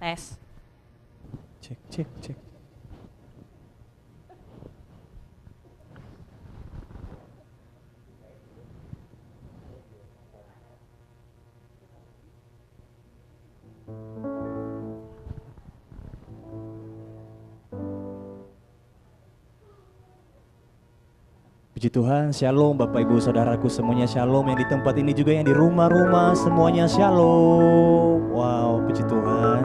Tes. Cek, cek, cek. Puji Tuhan, shalom Bapak Ibu Saudaraku semuanya, shalom yang di tempat ini juga yang di rumah-rumah semuanya, shalom. Wow, puji Tuhan.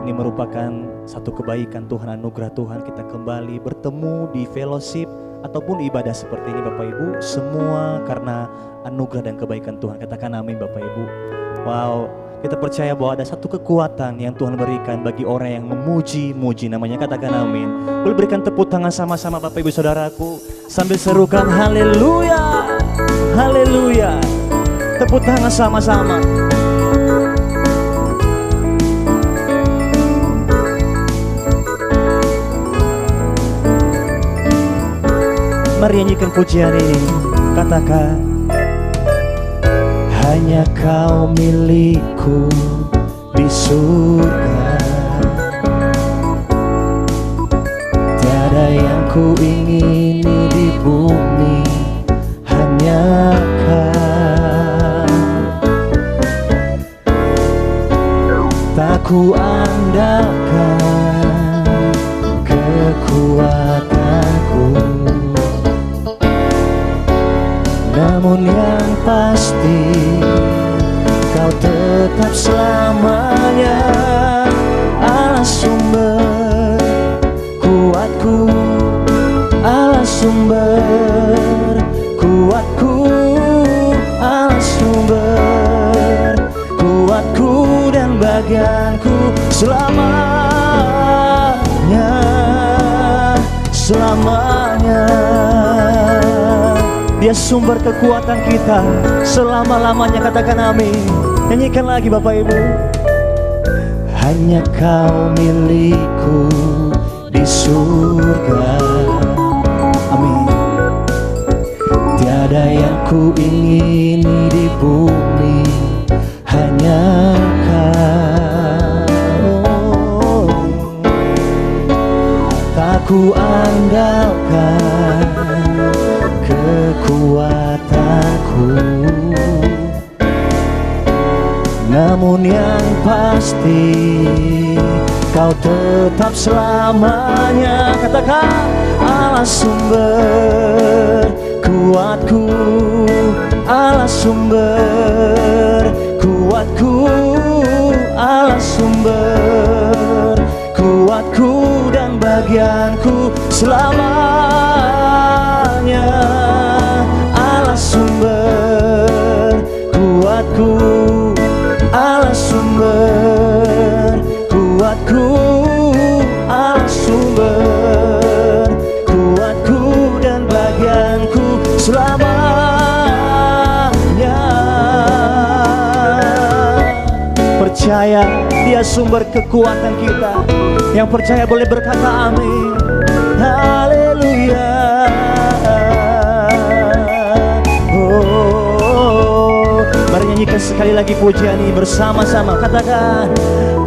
Ini merupakan satu kebaikan Tuhan, anugerah Tuhan, kita kembali bertemu di fellowship ataupun ibadah seperti ini Bapak Ibu. Semua karena anugerah dan kebaikan Tuhan, katakan amin Bapak Ibu. Wow, kita percaya bahwa ada satu kekuatan yang Tuhan berikan bagi orang yang memuji-muji namanya, katakan amin. Boleh berikan tepuk tangan sama-sama Bapak Ibu Saudaraku sambil serukan haleluya, haleluya. Tepuk tangan sama-sama. Mari nyanyikan pujian ini, katakan hanya kau milikku di surga, tiada yang ku ingini di bumi, hanya kau. Tak ku andalkan kekuatanku, namun yang pasti kau tetap selamanya Allah sumber kuatku, Allah sumber kuatku, Allah sumber kuatku dan bagianku selamanya, selamanya. Dia sumber kekuatan kita selama-lamanya, katakan amin. Nyanyikan lagi Bapak Ibu. Hanya kau milikku di surga, amin. Tiada yang ku ingini di bumi, hanya kau. Tak ku andalkan kekuatanku, namun yang pasti kau tetap selamanya, katakan Allah sumber kuatku, Allah sumber kuatku, Allah sumber kuatku dan bagianku selamanya, Allah sumber kuatku, Allah sumber kuatku, Allah sumber kuatku dan bagianku selamanya. Percaya Dia sumber kekuatan kita. Yang percaya boleh berkata amin. Haleluya. Mari nyanyikan sekali lagi pujian ini bersama-sama. Katakan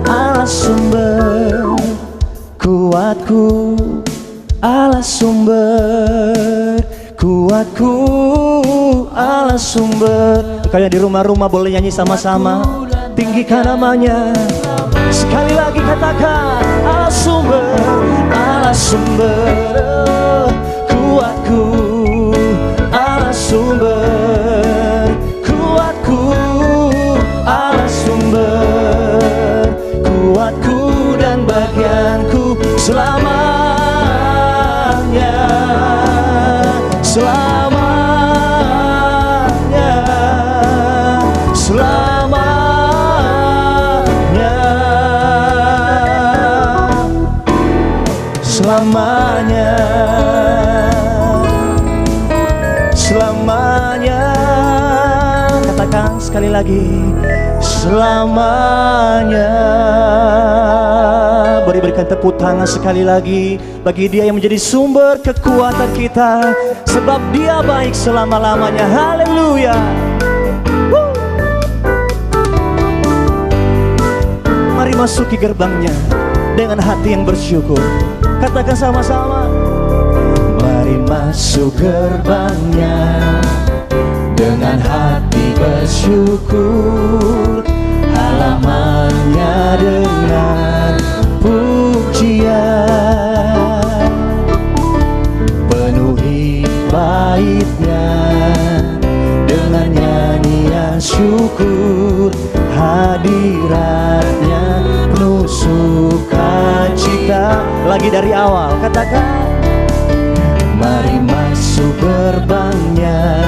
Allah sumber kuatku, Allah sumber kuatku, Allah sumber. Kalian di rumah-rumah boleh nyanyi sama-sama. Tinggikan namanya. Sekali lagi katakan Allah sumber, Allah sumber kuatku, Allah sumber kuatku, Allah sumber kuatku dan bagianku selamanya, selamanya, selamanya, selamanya, selamanya. Katakan sekali lagi, selamanya. Berikan tepuk tangan sekali lagi bagi Dia yang menjadi sumber kekuatan kita, sebab Dia baik selama-lamanya. Haleluya. masuki gerbangnya dengan hati yang bersyukur. Katakan sama-sama. Mari masuk gerbangnya dengan hati bersyukur, halamannya dengan pujian. Penuhi baitnya dengan nyanyian syukur, hadiratnya penuh sukacita. Lagi dari awal, katakan. Mari masuk gerbangnya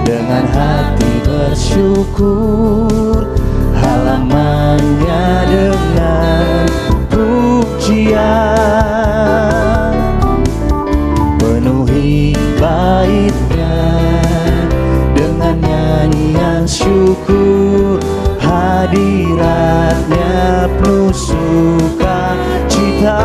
dengan hati bersyukur, halamannya dengan pujian. Penuhi baitnya dengan nyanyian syukur, hadiratnya penuh sukacita.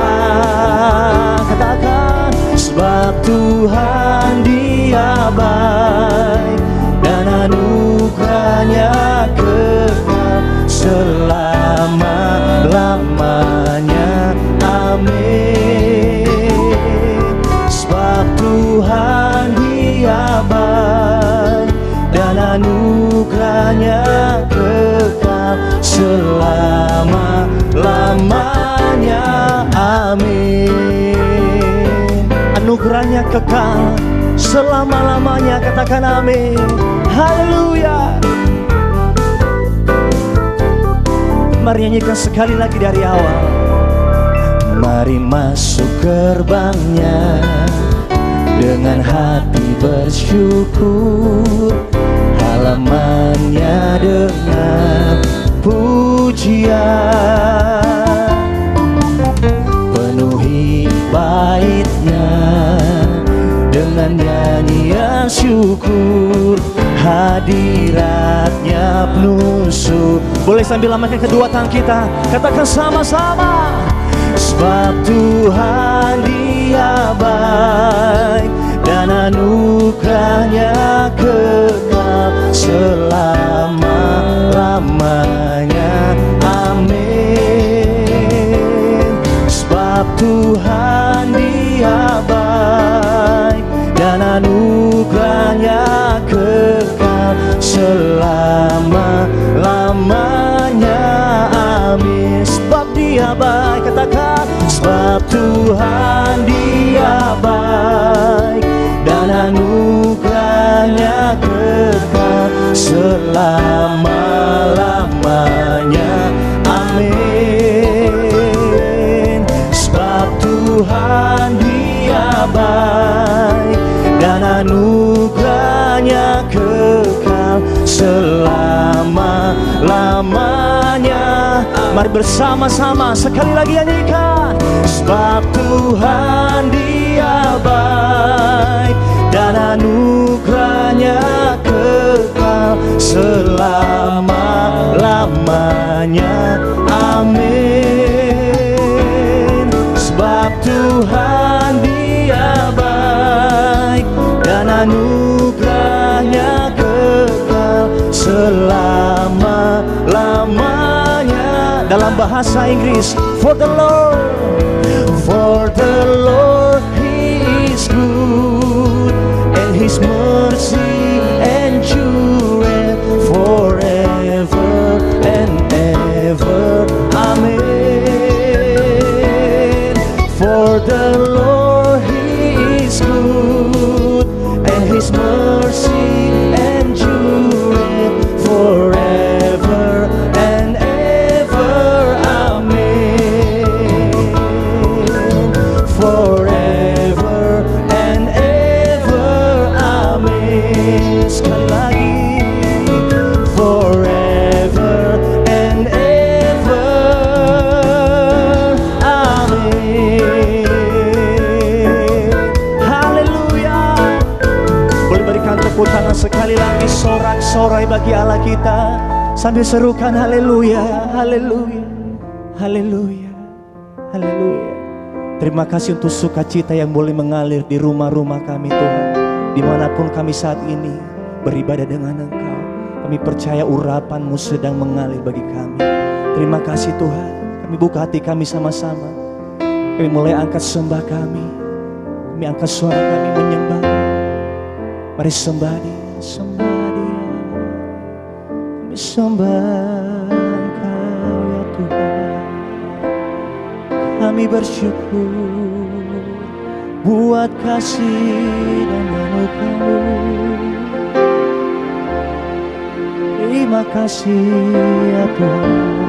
Katakan. Sebab Tuhan Dia baik dan anugerahnya kekal selama-lamanya. Amin. Sebab Tuhan Dia baik dan anugerahnya kekal selama-lamanya. Amin. Anugerahnya kekal selama-lamanya. Katakan amin. Haleluya. Mari nyanyikan sekali lagi dari awal. Mari masuk gerbangnya dengan hati bersyukur, halamannya dengan pujian. Penuhi baitnya dengan nyanyian syukur, hadiratnya penuh syukur. Boleh sambil lambaikan kedua tangan kita, katakan sama-sama. Sebab Tuhan Dia baik dan anugerahnya kekal selama-lamanya. Amin. Sebab Tuhan Dia baik dan anugerahnya kekal selama-lamanya. Amin. Sebab Dia baik, katakan. Sebab Tuhan Dia baik dan anugerahnya kekal selama-lamanya. Amin. Sebab Tuhan Dia baik dan anugerahnya kekal selama-lamanya. Mari bersama-sama sekali lagi nyanyikan. Sebab Tuhan Dia baik dan anugerahnya kekal selama-lamanya. Amin. Sebab Tuhan Dia baik dan anugerahnya kekal selama-lamanya. Dalam bahasa Inggris, for the Lord He is good and His mercy endureth forever and ever. Amen. For the Lord He is good and His mercy endureth forever and ever. Amen. Forever and ever. Amen. Sekali lagi. Forever and ever. Amen. Haleluya. Boleh berikan tepuk tangan sekali lagi, sorak-sorai bagi Allah kita, sambil serukan haleluya, haleluya, haleluya, haleluya. Terima kasih untuk sukacita yang boleh mengalir di rumah-rumah kami Tuhan. Dimanapun kami saat ini beribadah dengan Engkau, kami percaya urapan-Mu sedang mengalir bagi kami. Terima kasih Tuhan. Kami buka hati kami sama-sama. Kami mulai angkat sembah kami. Kami angkat suara kami menyembah. Mari sembah Dia, sembah Dia. Kami sembah Engkau ya Tuhan. Kami bersyukur buat kasih dan anugerah-Mu. Terima kasih ya Tuhan.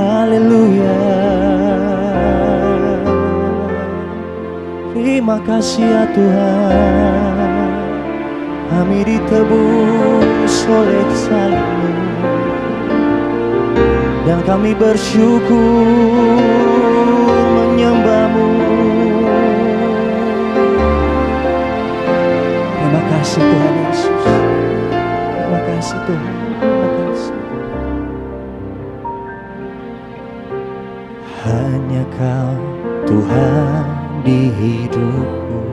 Haleluya. Terima kasih ya Tuhan. Kami ditebus oleh salib-Mu dan kami bersyukur menyembah-Mu. Terima kasih Tuhan Yesus. Terima kasih Tuhan. Terima kasih. Hanya Kau Tuhan di hidupku.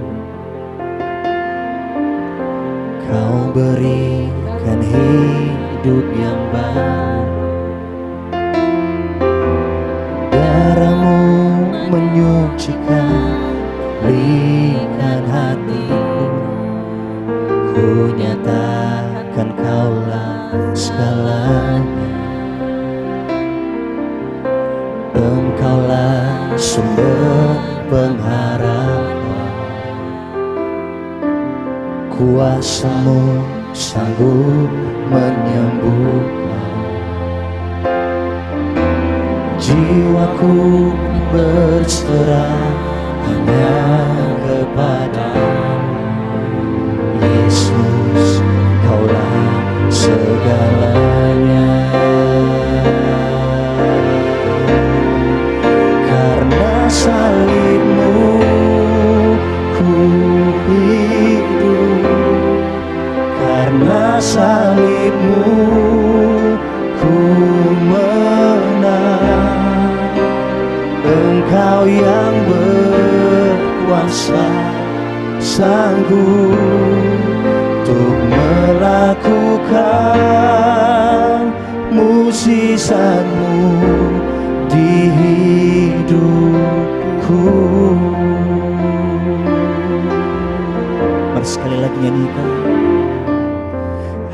Kau berikan hidup yang baru. Darah-Mu menyucikan, pulihkan hatiku. Ku nyatakan Kaulah segalanya. Engkaulah sumber pengharapan. Kuasa-Mu sanggup menyembuhkan. Jiwaku berserah hanya kepada-Mu. Yesus, Kaulah segalanya. Karena salib-Mu ku hidup. Karena salib-Mu ku menang. Engkau yang berkuasa, sanggup untuk melakukan mukjizat-Mu di hidupku. Mari sekali lagi nyanyikan.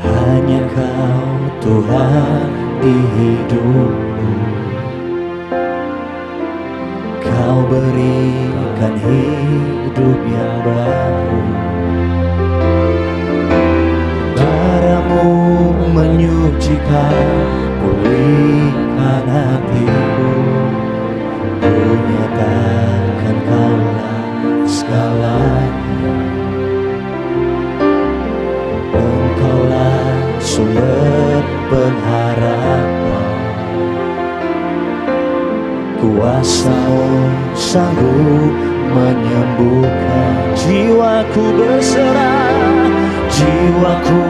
Hanya Kau Tuhan di hidupku. Kau berikan hidup yang baru. Darah-Mu menyucikan, pulihkan hatiku. Ku nyatakan Kaulah segalanya. Engkaulah sumber pengharapan. Kuasa-Mu sanggup menyembuhkan. Jiwaku berserah, jiwaku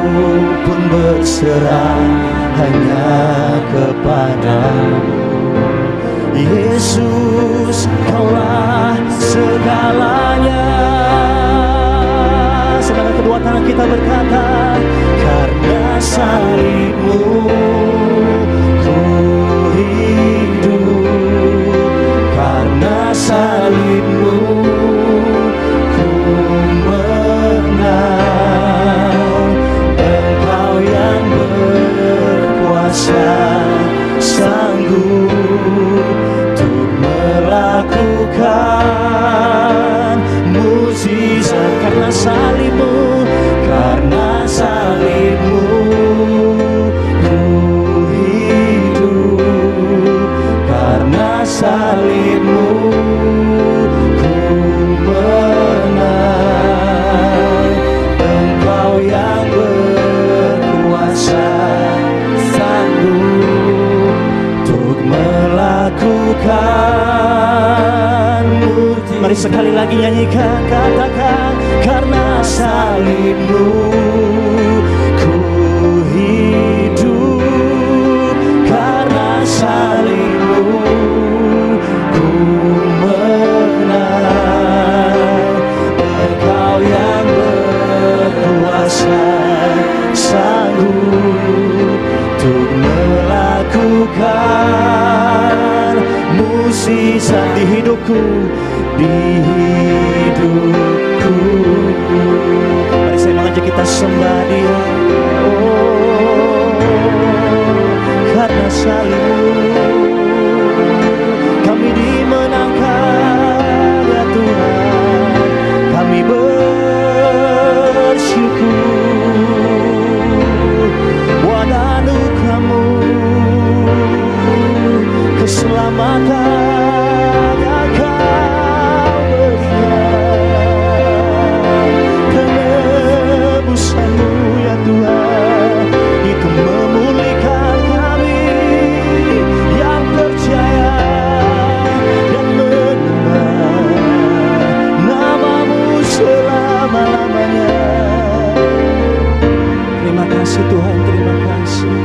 pun berserah hanya kepada-Mu. Yesus, Kaulah segalanya. Sedangkan kedua tangan kita berkata, karena salib-Mu ku hidup. Karena salib-Mu ku menang. Engkau yang berkuasa, sanggup untuk melakukan mukjizat. Karena salib-Mu, karena salib-Mu ku hidup. Karena salib-Mu ku menang. Engkau yang berkuasa, sanggup untuk melakukan mukjizat. Mari sekali lagi nyanyikan, katakan. Karena salib-Mu ku hidup. Karena salib-Mu ku menang. Engkau yang berkuasa, sanggup di hidupku, di hidupku. Mari saya mengajak kita sembah Dia. Oh, karena salibmu kami dimenangkan ya Tuhan, kami bersyukur buat anugerah-Mu, keselamatan yang Kau berikan, penebusan-Mu ya Tuhan, itu memulihkan kami yang percaya dan menyembah nama-Mu selama-lamanya. Terima kasih Tuhan, terima kasih.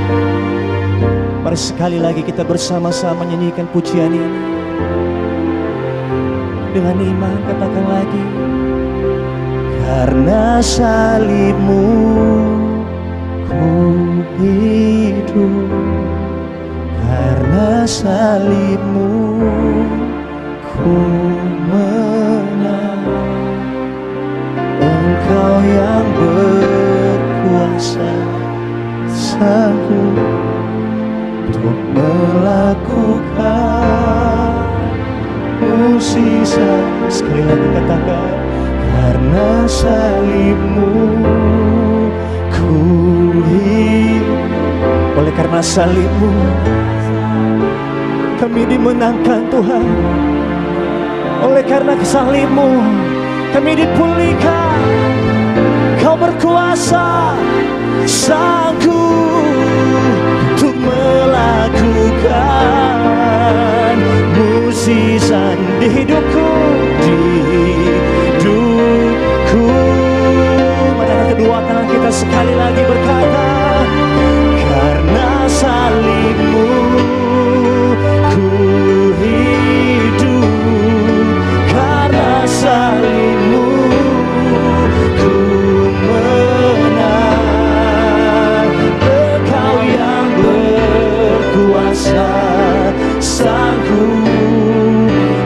Mari sekali lagi kita bersama-sama nyanyikan pujian ini. Dengan iman katakan lagi. Karena salib-Mu ku hidup, karena salib-Mu ku menang. Engkau yang berkuasa, sanggup untuk melakukan mukjizat. Sekali lagi katakan, karena salib-Mu ku hidup. Oleh karena salib-Mu kami dimenangkan Tuhan. Oleh karena salib-Mu kami dipulihkan. Kau berkuasa, sanggup untuk melakukan mukjizat di hidupku, di hidupku. Mari angkat kedua tangan kita sekali lagi berkata, karena salib-Mu ku hidup, karena salib-Mu ku menang. Engkau yang berkuasa, sanggup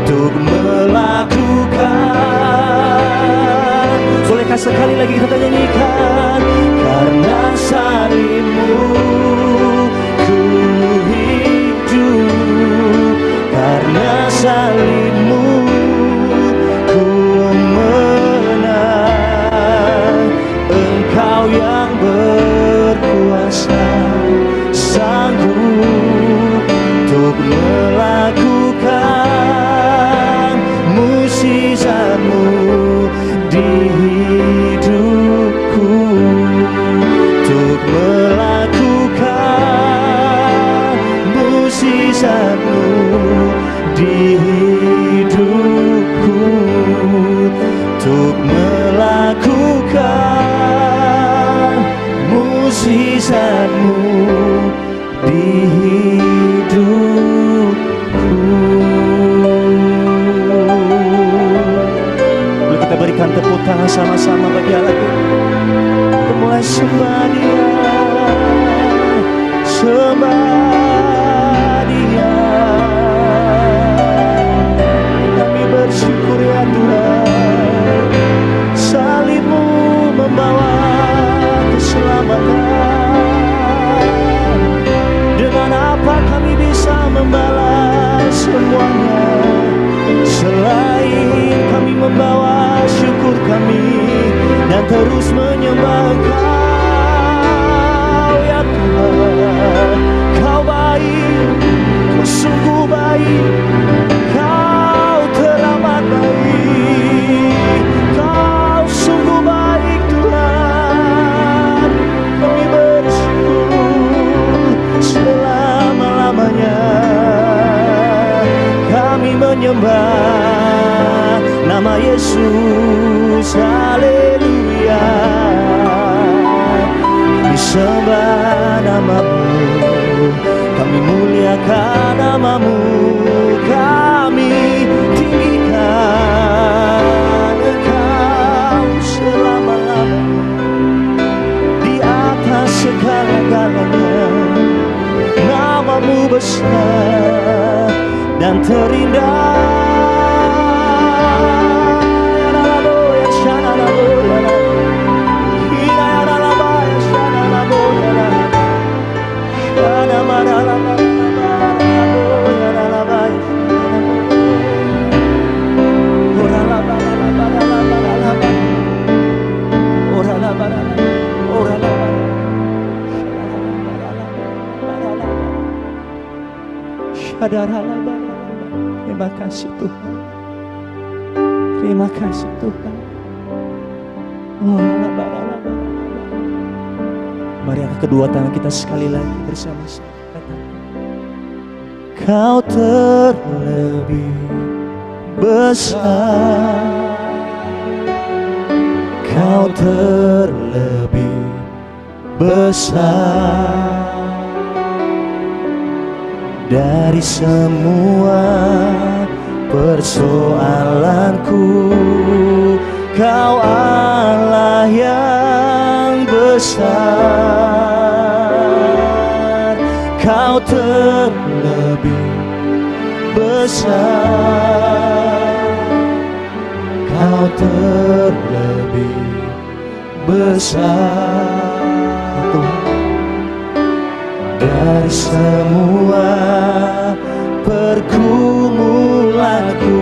untuk melakukan. Bolehkah sekali lagi kita nyanyikan, karena salib-Mu ku hidup, karena salib-Mu ku menang. Engkau yang berkuasa, sanggup untuk melakukan mukjizat-Mu di hidupku, untuk melakukan mukjizat-Mu di hidupku, untuk melakukan mukjizat-Mu di hidupku. Boleh kita berikan tepuk tangan sama-sama bagi Allah. Kita mulai sembah Dia, sembah Dia. Kami bersyukur ya Tuhan, salib-Mu membawa keselamatan. Dengan apa kami bisa membalas semuanya, selain kami membawa syukur kami dan terus menyembah Engkau ya Tuhan. Kau baik, Kau sungguh baik, Kau teramat baik, Kau sungguh baik Tuhan. Kami bersyukur selama-lamanya. Kami menyembah nama Yesus, haleluya. Kami sembah nama-Mu, kami muliakan nama-Mu, kami tinggikan Engkau selama-lamanya. Di atas segala-galanya, nama-Mu besar dan terindah. Terima kasih Tuhan. Terima kasih Tuhan. Mari angkat kedua tangan kita sekali lagi bersama-sama. Kau terlebih besar, Kau terlebih besar dari semua persoalanku. Kau Allah yang besar, Kau terlebih besar, Kau terlebih besar dari semua pergumulanku.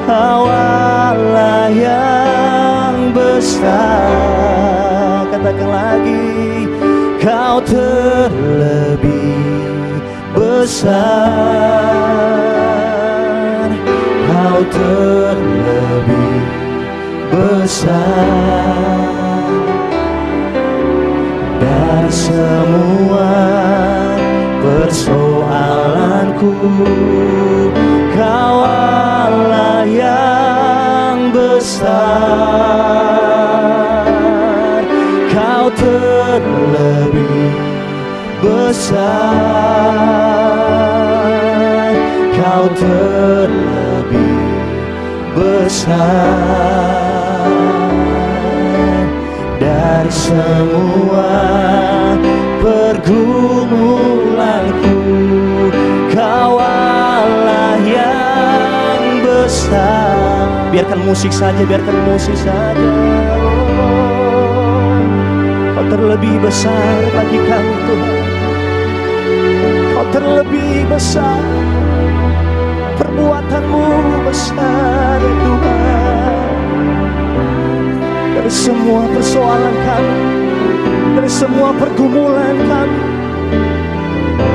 Kau Allah yang besar. Katakan lagi, Kau terlebih besar, Kau terlebih besar dari semua persoalanku. Kau Allah yang besar, Kau terlebih besar, Kau terlebih besar dari semua pergumulanku. Kau Allah yang besar. Biarkan musik saja, biarkan musik saja. Kau terlebih besar bagi kami Tuhan. Kau terlebih besar, perbuatanmu besar ya Tuhan. Dari semua persoalan kami, dari semua pergumulan kami,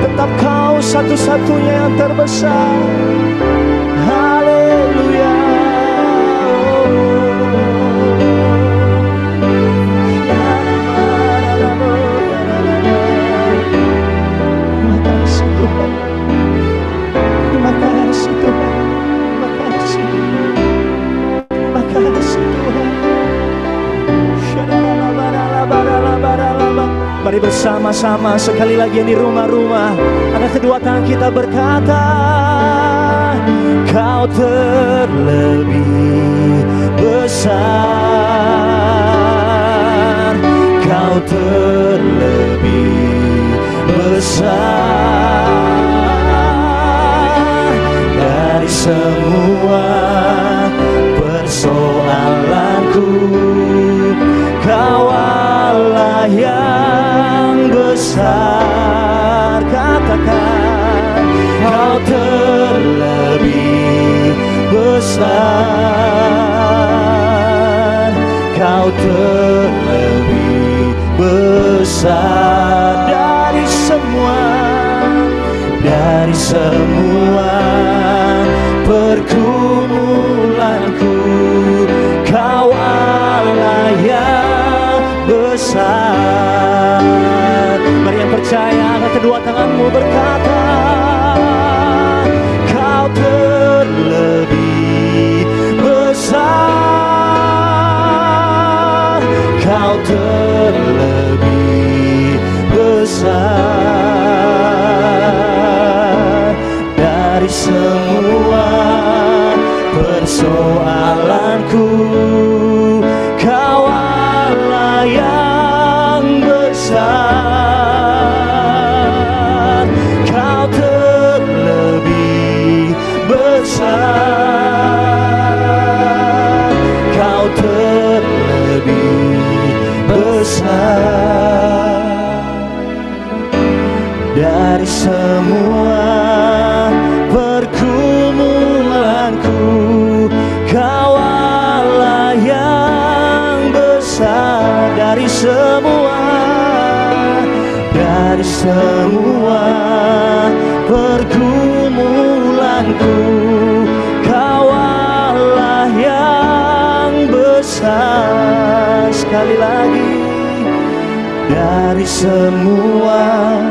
tetap Kau satu-satunya yang terbesar. Haleluya. Terima kasih Tuhan. Terima kasih Tuhan. Terima kasih. Terima kasih Tuhan. Mari bersama-sama sekali lagi di rumah-rumah, angkat kedua tangan kita berkata, Kau terlebih besar, Kau terlebih besar dari semua persoalanku. Kau Allah yang besar. Katakan, Kau terlebih besar, Kau terlebih besar dari semua pergumulanku. Kau Allah yang besar. Mari yang percaya, angkat kedua tanganmu berkata, Kau terlebih besar, Kau terlebih besar dari semua persoalanku. Kau Allah yang besar, Kau terlebih besar, Kau terlebih besar dari semua pergumulanku. Kau Allah yang besar dari semua pergumulanku. pergumulanku. Kau Allah yang besar. Sekali lagi, dari semua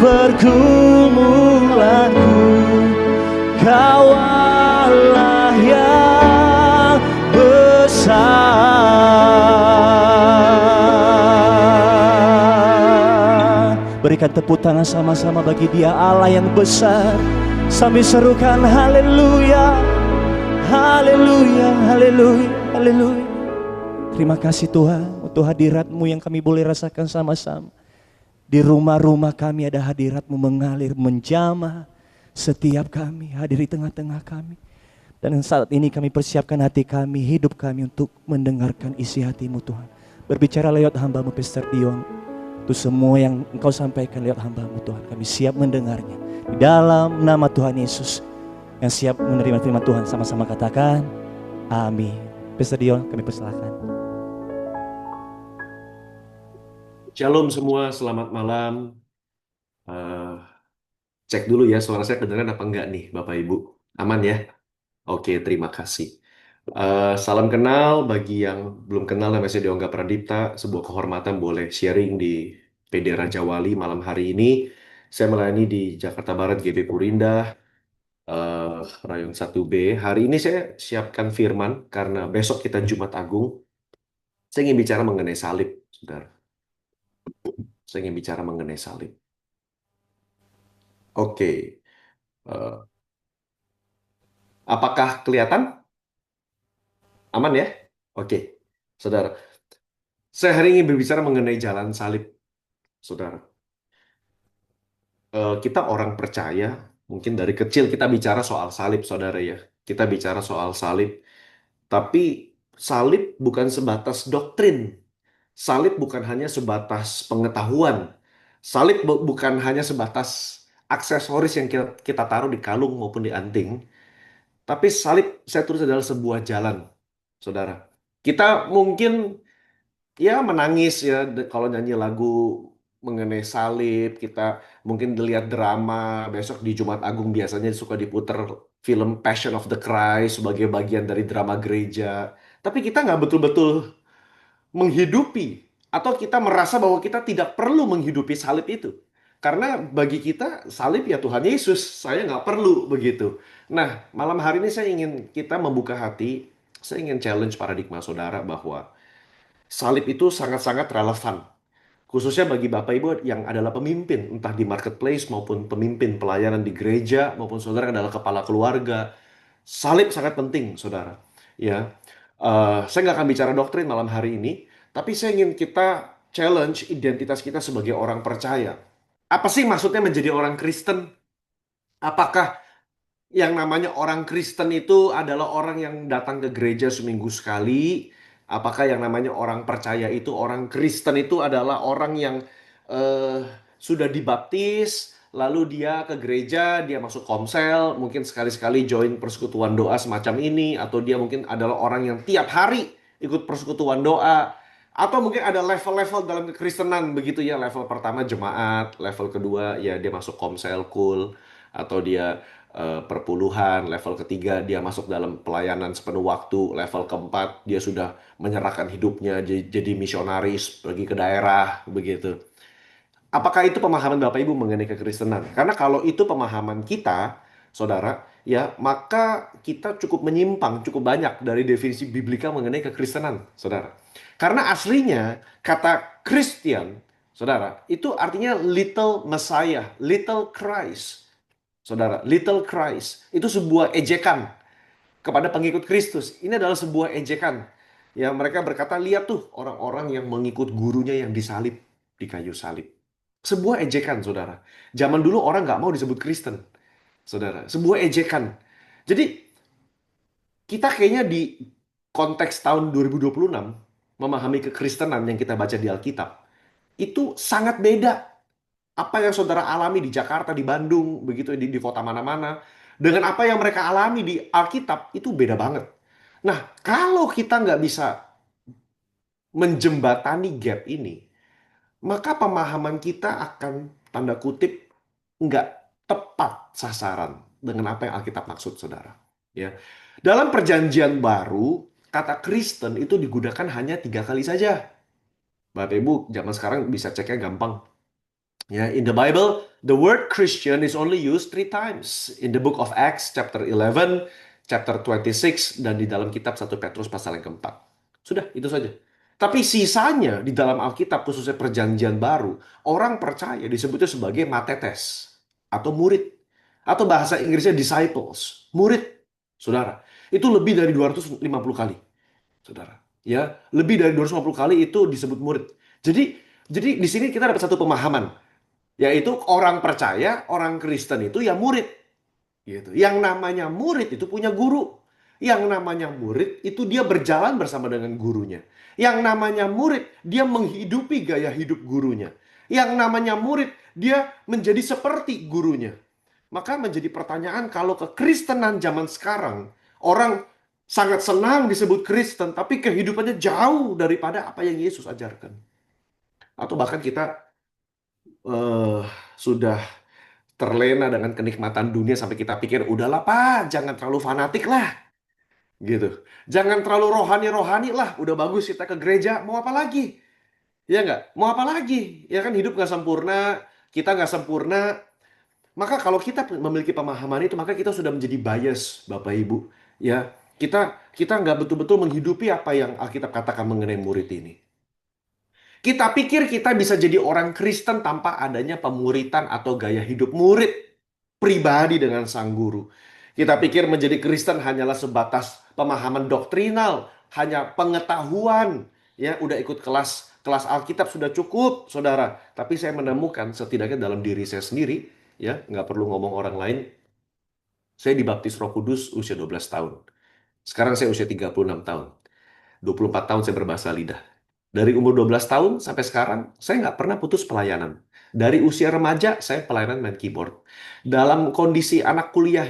pergumulanku, Kau Allah yang besar. Berikan tepuk tangan sama-sama bagi Dia, Allah yang besar. Sambil serukan haleluya, haleluya, haleluya, haleluya. Terima kasih Tuhan untuk hadirat-Mu yang kami boleh rasakan sama-sama. Di rumah-rumah kami ada hadirat-Mu mengalir, menjamah setiap kami, hadir di tengah-tengah kami. Dan saat ini kami persiapkan hati kami, hidup kami untuk mendengarkan isi hati-Mu Tuhan. Berbicara lewat hamba-Mu Pastor Dion. Untuk semua yang Engkau sampaikan lewat hamba-Mu Tuhan, kami siap mendengarnya. Di dalam nama Tuhan Yesus, yang siap menerima firman Tuhan, sama-sama katakan amin. Pastor Dion, kami persilakan. Shalom semua, selamat malam. Eh, Cek dulu ya, suara saya kedengeran apa enggak nih, Bapak Ibu? Aman ya? Oke, terima kasih. Salam kenal bagi yang belum kenal, nama saya Deongga Pradipta. Sebuah kehormatan boleh sharing di PD Raja Wali malam hari ini. Saya melayani di Jakarta Barat, GB Purindah, Rayon 1B. Hari ini saya siapkan firman karena besok kita Jumat Agung. Saya ingin bicara mengenai salib, saudara. Saya ingin bicara mengenai salib. Oke. Eh, Apakah kelihatan? Aman ya? Oke, saudara. Saya hari ini berbicara mengenai jalan salib, saudara. Kita orang percaya, mungkin dari kecil kita bicara soal salib, saudara ya. Kita bicara soal salib, tapi salib bukan sebatas doktrin. Salib bukan hanya sebatas pengetahuan. Salib bukan hanya sebatas aksesoris yang kita taruh di kalung maupun di anting. Tapi salib, saya tulis, adalah sebuah jalan, saudara. Kita mungkin ya menangis ya kalau nyanyi lagu mengenai salib, kita mungkin dilihat drama, besok di Jumat Agung biasanya suka diputar film Passion of the Christ sebagai bagian dari drama gereja. Tapi kita nggak betul-betul menghidupi, atau kita merasa bahwa kita tidak perlu menghidupi salib itu. Karena bagi kita salib ya Tuhan Yesus, saya nggak perlu begitu. Nah, malam hari ini saya ingin kita membuka hati, saya ingin challenge paradigma saudara bahwa salib itu sangat-sangat relevan. Khususnya bagi Bapak Ibu yang adalah pemimpin, entah di marketplace maupun pemimpin pelayanan di gereja, maupun saudara yang adalah kepala keluarga. Salib sangat penting, saudara. Ya, saya nggak akan bicara doktrin malam hari ini, tapi saya ingin kita challenge identitas kita sebagai orang percaya. Apa sih maksudnya menjadi orang Kristen? Apakah yang namanya orang Kristen itu adalah orang yang datang ke gereja seminggu sekali? Apakah yang namanya orang percaya itu, orang Kristen itu adalah orang yang eh, sudah dibaptis, lalu dia ke gereja, dia masuk komsel, mungkin sekali-sekali join persekutuan doa semacam ini, atau dia mungkin adalah orang yang tiap hari ikut persekutuan doa, atau mungkin ada level-level dalam kekristenan begitu ya. Level pertama jemaat, level kedua ya dia masuk komsel cool, atau dia perpuluhan, level ketiga dia masuk dalam pelayanan sepenuh waktu, level keempat dia sudah menyerahkan hidupnya jadi misionaris pergi ke daerah begitu. Apakah itu pemahaman Bapak Ibu mengenai kekristenan? Karena kalau itu pemahaman kita, saudara, ya maka kita cukup menyimpang cukup banyak dari definisi biblika mengenai kekristenan, saudara. Karena aslinya kata Christian, saudara, itu artinya little Messiah, little Christ. Saudara, little Christ itu sebuah ejekan kepada pengikut Kristus. Ini adalah sebuah ejekan. Ya, mereka berkata, lihat tuh orang-orang yang mengikut gurunya yang disalib di kayu salib. Sebuah ejekan, saudara. Zaman dulu orang nggak mau disebut Kristen, saudara. Sebuah ejekan. Jadi, kita kayaknya di konteks tahun 2026, memahami kekristenan yang kita baca di Alkitab, itu sangat beda apa yang saudara alami di Jakarta, di Bandung, begitu di kota mana-mana, dengan apa yang mereka alami di Alkitab, itu beda banget. Nah, kalau kita nggak bisa menjembatani gap ini, maka pemahaman kita akan tanda kutip nggak tepat sasaran dengan apa yang Alkitab maksud, saudara. Ya, dalam Perjanjian Baru, kata Kristen itu digunakan hanya 3 kali saja. Bapak Ibu, zaman sekarang bisa ceknya gampang. Ya, in the Bible, the word Christian is only used 3 times. In the book of Acts, chapter 11, chapter 26, dan di dalam kitab 1 Petrus pasal yang keempat. Sudah, itu saja. Tapi sisanya di dalam Alkitab, khususnya Perjanjian Baru, orang percaya disebutnya sebagai matetes, atau murid. Atau bahasa Inggrisnya disciples, murid. Saudara, itu lebih dari 250 kali. Saudara, ya, lebih dari 250 kali itu disebut murid. Jadi di sini kita dapat satu pemahaman, yaitu orang percaya, orang Kristen itu ya murid, gitu. Yang namanya murid itu punya guru. Yang namanya murid itu dia berjalan bersama dengan gurunya. Yang namanya murid, dia menghidupi gaya hidup gurunya. Yang namanya murid, dia menjadi seperti gurunya. Maka menjadi pertanyaan, kalau kekristenan zaman sekarang, orang sangat senang disebut Kristen, tapi kehidupannya jauh daripada apa yang Yesus ajarkan. Atau bahkan kita eh, sudah terlena dengan kenikmatan dunia sampai kita pikir, udahlah Pak, jangan terlalu fanatik lah. Gitu. Jangan terlalu rohani-rohani lah. Udah bagus kita ke gereja, mau apa lagi? Ya nggak? Mau apa lagi? Ya kan hidup nggak sempurna, kita nggak sempurna. Maka kalau kita memiliki pemahaman itu, maka kita sudah menjadi bias, Bapak Ibu. Ya, kita nggak betul-betul menghidupi apa yang Alkitab katakan mengenai murid ini. Kita pikir kita bisa jadi orang Kristen tanpa adanya pemuritan atau gaya hidup murid pribadi dengan sang guru. Kita pikir menjadi Kristen hanyalah sebatas pemahaman doktrinal, hanya pengetahuan. Ya, udah ikut kelas Alkitab sudah cukup, saudara. Tapi saya menemukan setidaknya dalam diri saya sendiri, ya, nggak perlu ngomong orang lain. Saya dibaptis Roh Kudus usia 12 tahun. Sekarang saya usia 36 tahun. 24 tahun saya berbahasa lidah. Dari umur 12 tahun sampai sekarang, saya nggak pernah putus pelayanan. Dari usia remaja, saya pelayanan main keyboard. Dalam kondisi anak kuliah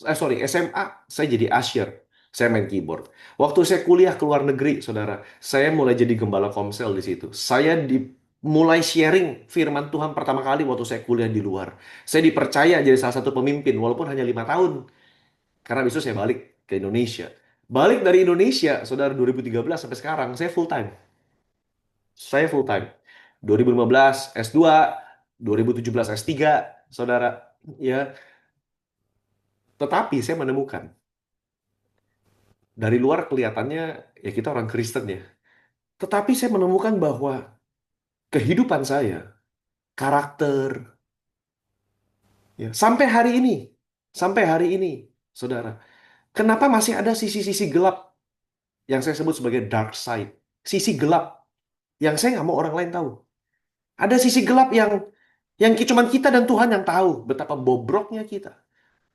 SMA, saya jadi usher. Saya main keyboard. Waktu saya kuliah ke luar negeri, saudara, saya mulai jadi gembala komsel di situ. Mulai sharing firman Tuhan pertama kali waktu saya kuliah di luar. Saya dipercaya jadi salah satu pemimpin, walaupun hanya 5 tahun. Karena besok saya balik ke Indonesia. Balik dari Indonesia, saudara, 2013 sampai sekarang, saya full time. Saya full time. 2015 S2, 2017 S3, saudara. Ya, tetapi saya menemukan dari luar kelihatannya ya kita orang Kristen ya. Tetapi saya menemukan bahwa kehidupan saya, karakter, ya, sampai hari ini, saudara, kenapa masih ada sisi-sisi gelap yang saya sebut sebagai dark side, sisi gelap yang saya nggak mau orang lain tahu. Ada sisi gelap yang cuman kita dan Tuhan yang tahu betapa bobroknya kita.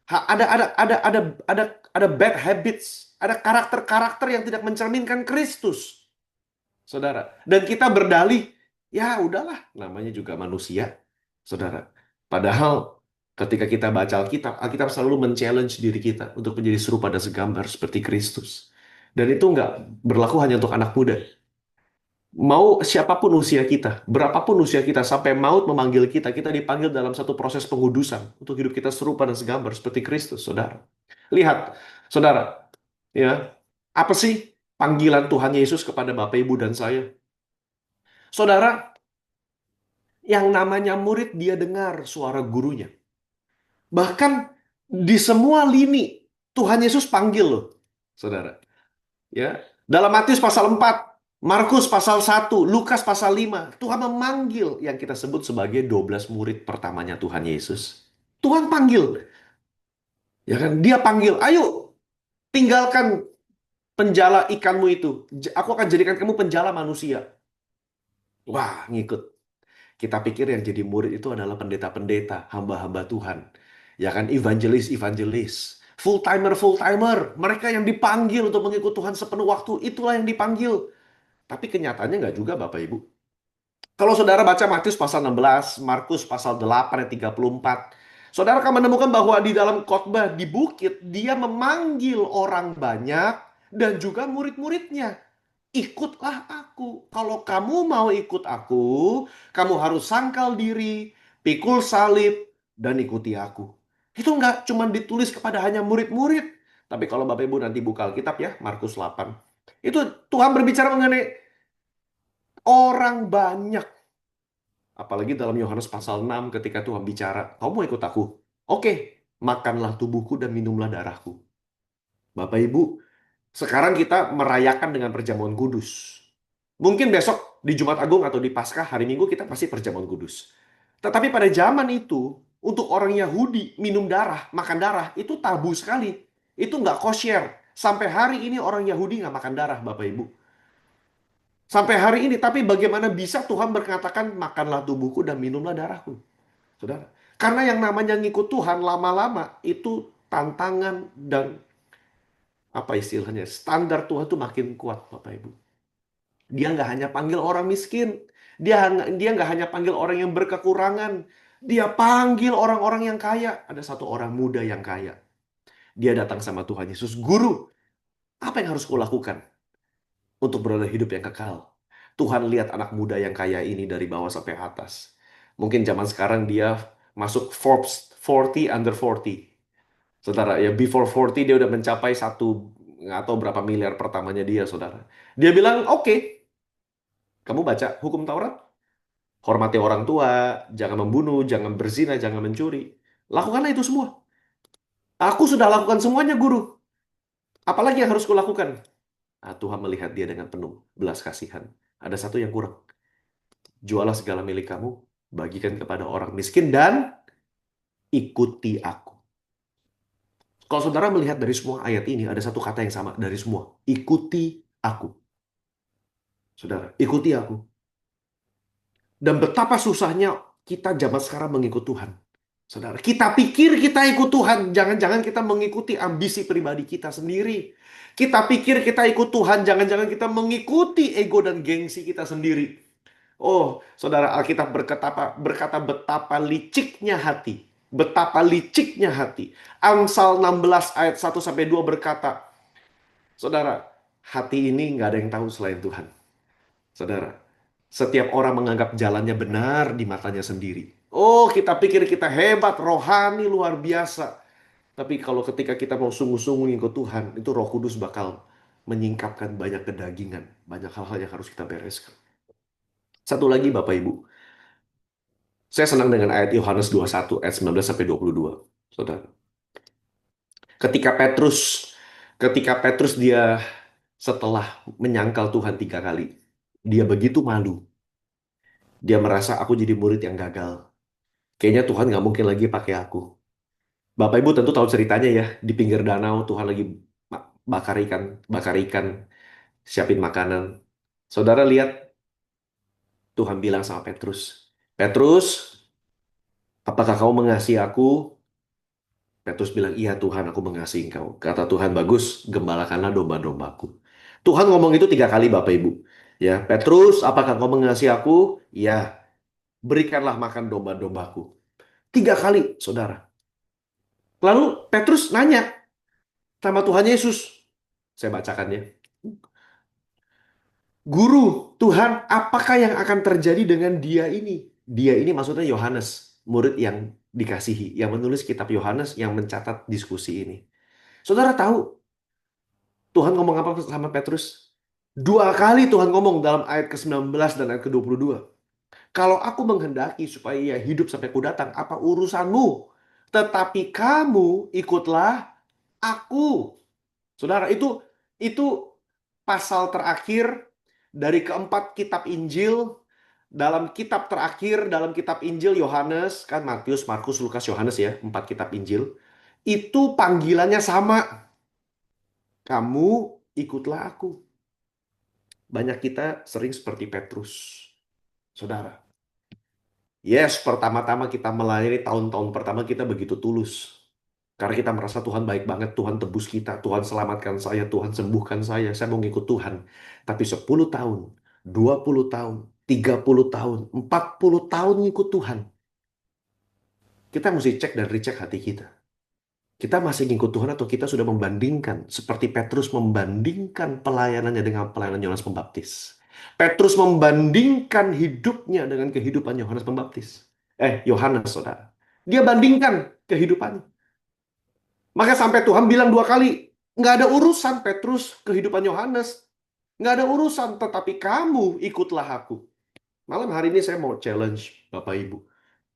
Ada bad habits, ada karakter-karakter yang tidak mencerminkan Kristus, saudara. Dan kita berdalih, ya udahlah, namanya juga manusia, saudara. Padahal ketika kita baca Alkitab, Alkitab selalu men-challenge diri kita untuk menjadi serupa dan segambar seperti Kristus. Dan itu nggak berlaku hanya untuk anak muda. Mau siapapun usia kita, berapapun usia kita, sampai maut memanggil kita, kita dipanggil dalam satu proses pengudusan untuk hidup kita serupa dan segambar seperti Kristus, saudara. Lihat, saudara, ya, apa sih panggilan Tuhan Yesus kepada Bapak, Ibu, dan saya? Saudara, yang namanya murid, dia dengar suara gurunya. Bahkan di semua lini, Tuhan Yesus panggil loh, saudara. Ya, dalam Matius pasal 4, Markus pasal 1, Lukas pasal 5, Tuhan memanggil yang kita sebut sebagai 12 murid pertamanya Tuhan Yesus. Tuhan panggil. Ya kan? Dia panggil, ayo tinggalkan penjala ikanmu itu. Aku akan jadikan kamu penjala manusia. Wah, ngikut. Kita pikir yang jadi murid itu adalah pendeta-pendeta, hamba-hamba Tuhan. Ya kan, evangelis-evangelis. Full-timer. Mereka yang dipanggil untuk mengikut Tuhan sepenuh waktu, itulah yang dipanggil. Tapi kenyataannya nggak juga, Bapak Ibu. Kalau saudara baca Matius pasal 16, Markus pasal 8 ayat 34, saudara akan menemukan bahwa di dalam khotbah di bukit, dia memanggil orang banyak dan juga murid-muridnya. Ikutlah aku. Kalau kamu mau ikut aku, kamu harus sangkal diri, pikul salib, dan ikuti aku. Itu nggak cuma ditulis kepada hanya murid-murid. Tapi kalau Bapak Ibu nanti buka Alkitab ya, Markus 8. Itu Tuhan berbicara mengenai orang banyak. Apalagi dalam Yohanes pasal 6 ketika Tuhan bicara, kamu mau ikut aku? Oke, makanlah tubuhku dan minumlah darahku. Bapak Ibu, sekarang kita merayakan dengan perjamuan kudus. Mungkin besok di Jumat Agung atau di Paskah hari Minggu kita pasti perjamuan kudus. Tetapi pada zaman itu, untuk orang Yahudi minum darah, makan darah, itu tabu sekali. Itu nggak kosher. Sampai hari ini orang Yahudi nggak makan darah, Bapak Ibu. Sampai hari ini, tapi bagaimana bisa Tuhan berkatakan, makanlah tubuhku dan minumlah darahku. Saudara. Karena yang namanya ngikut Tuhan lama-lama itu tantangan dan apa istilahnya, standar Tuhan itu makin kuat, Bapak Ibu. Dia nggak hanya panggil orang miskin, dia nggak hanya panggil orang yang berkekurangan, dia panggil orang-orang yang kaya. Ada satu orang muda yang kaya. Dia datang sama Tuhan Yesus, Guru, apa yang harus kulakukan untuk beroleh hidup yang kekal? Tuhan lihat anak muda yang kaya ini dari bawah sampai atas. Mungkin zaman sekarang dia masuk Forbes 40 under 40. Saudara, ya before 40 dia udah mencapai satu nggak tahu berapa miliar pertamanya dia, saudara. Dia bilang, oke, kamu baca hukum Taurat, hormati orang tua, jangan membunuh, jangan berzina, jangan mencuri. Lakukanlah itu semua. Aku sudah lakukan semuanya, Guru. Apalagi yang harus kulakukan? Ah, Tuhan melihat dia dengan penuh belas kasihan. Ada satu yang kurang. Jualah segala milik kamu, bagikan kepada orang miskin, dan ikuti aku. Kalau saudara melihat dari semua ayat ini, ada satu kata yang sama dari semua. Ikuti aku. Saudara, ikuti aku. Dan betapa susahnya kita zaman sekarang mengikut Tuhan. Saudara, kita pikir kita ikut Tuhan, jangan-jangan kita mengikuti ambisi pribadi kita sendiri. Kita pikir kita ikut Tuhan, jangan-jangan kita mengikuti ego dan gengsi kita sendiri. Oh, saudara, Alkitab berkata betapa liciknya hati. Betapa liciknya hati. Amsal 16 ayat 1-2 berkata, saudara, hati ini nggak ada yang tahu selain Tuhan. Saudara, setiap orang menganggap jalannya benar di matanya sendiri. Oh, kita pikir kita hebat, rohani, luar biasa. Tapi kalau ketika kita mau sungguh-sungguh ngikut Tuhan, itu Roh Kudus bakal menyingkapkan banyak kedagingan. Banyak hal-hal yang harus kita bereskan. Satu lagi Bapak Ibu. Saya senang dengan ayat Yohanes 21 ayat 19-22. Saudara. Ketika Petrus dia setelah menyangkal Tuhan 3 kali, dia begitu malu. Dia merasa aku jadi murid yang gagal. Kayaknya Tuhan nggak mungkin lagi pakai aku. Bapak Ibu tentu tahu ceritanya ya. Di pinggir danau Tuhan lagi bakar ikan, siapin makanan. Saudara lihat Tuhan bilang sama Petrus, Petrus, apakah kamu mengasihi aku? Petrus bilang, iya Tuhan, aku mengasihi engkau. Kata Tuhan, bagus, gembalakanlah domba-dombaku. Tuhan ngomong itu 3 kali Bapak Ibu. Ya, Petrus, apakah kau mengasihi aku? Ya, berikanlah makan domba-dombaku. 3 kali, saudara. Lalu Petrus nanya sama Tuhan Yesus. Saya bacakan ya. Guru, Tuhan, apakah yang akan terjadi dengan dia ini? Dia ini maksudnya Yohanes, murid yang dikasihi, yang menulis kitab Yohanes, yang mencatat diskusi ini. Saudara tahu, Tuhan ngomong apa sama Petrus? 2 kali Tuhan ngomong dalam ayat ke-19 dan ayat ke-22. Kalau aku menghendaki supaya ia hidup sampai ku datang, apa urusanmu? Tetapi kamu ikutlah aku. Saudara, itu pasal terakhir dari keempat kitab Injil. Dalam kitab terakhir, dalam kitab Injil Yohanes, kan Matius, Markus, Lukas, Yohanes ya, 4 kitab Injil. Itu panggilannya sama. Kamu ikutlah aku. Banyak kita sering seperti Petrus. Saudara. Yes, pertama-tama kita melayani, tahun-tahun pertama kita begitu tulus. Karena kita merasa Tuhan baik banget, Tuhan tebus kita, Tuhan selamatkan saya, Tuhan sembuhkan saya mau ngikut Tuhan. Tapi 10 tahun, 20 tahun, 30 tahun, 40 tahun ngikut Tuhan. Kita mesti cek dan recheck hati kita. Kita masih ngikut Tuhan atau kita sudah membandingkan, seperti Petrus membandingkan pelayanannya dengan pelayanan Yohanes Pembaptis. Petrus membandingkan hidupnya dengan kehidupan Yohanes Pembaptis. Yohanes, saudara. Dia bandingkan kehidupannya. Maka sampai Tuhan bilang 2 kali, nggak ada urusan Petrus kehidupan Yohanes. Nggak ada urusan, tetapi kamu ikutlah aku. Malam hari ini saya mau challenge Bapak Ibu.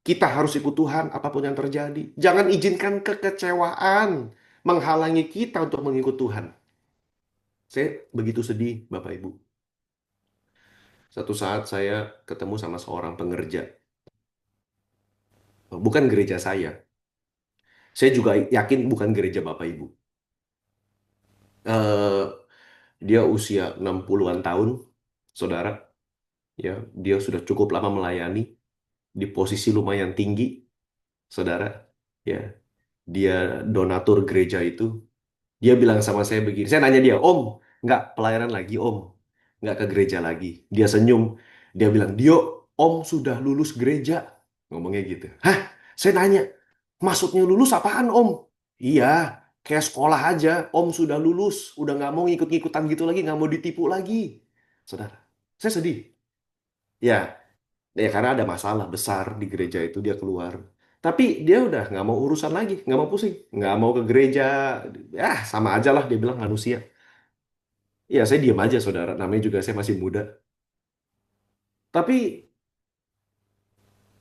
Kita harus ikut Tuhan apapun yang terjadi. Jangan izinkan kekecewaan menghalangi kita untuk mengikut Tuhan. Saya begitu sedih Bapak Ibu. Satu saat saya ketemu sama seorang pengerja. Bukan gereja saya. Saya juga yakin bukan gereja Bapak Ibu. Eh, Dia usia 60-an tahun, saudara. Ya, dia sudah cukup lama melayani di posisi lumayan tinggi, saudara. Ya, dia donatur gereja itu. Dia bilang sama saya begini. Saya nanya dia, Om, nggak pelayanan lagi, Om. Nggak ke gereja lagi. Dia senyum. Dia bilang, Dio, Om sudah lulus gereja. Ngomongnya gitu. Hah? Saya nanya, maksudnya lulus apaan, Om? Iya, kayak sekolah aja. Om sudah lulus. Udah nggak mau ngikut-ngikutan gitu lagi. Nggak mau ditipu lagi. Saudara, saya sedih. Ya, ya karena ada masalah besar di gereja itu dia keluar. Tapi dia udah nggak mau urusan lagi, nggak mau pusing, nggak mau ke gereja. Ya sama aja lah dia bilang manusia. Ya saya diam aja saudara, namanya juga saya masih muda. Tapi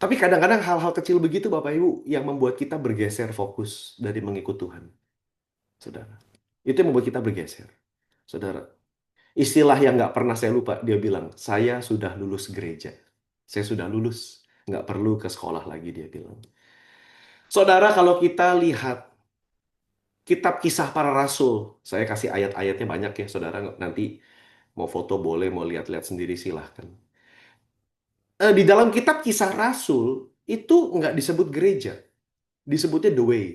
tapi kadang-kadang hal-hal kecil begitu Bapak Ibu yang membuat kita bergeser fokus dari mengikut Tuhan, saudara. Itu yang membuat kita bergeser, saudara. Istilah yang nggak pernah saya lupa, dia bilang, saya sudah lulus gereja. Saya sudah lulus, nggak perlu ke sekolah lagi, dia bilang. Saudara, kalau kita lihat kitab kisah para rasul, saya kasih ayat-ayatnya banyak ya, saudara. Nanti mau foto boleh, mau lihat-lihat sendiri silahkan. Di dalam kitab kisah rasul, itu nggak disebut gereja. Disebutnya the way,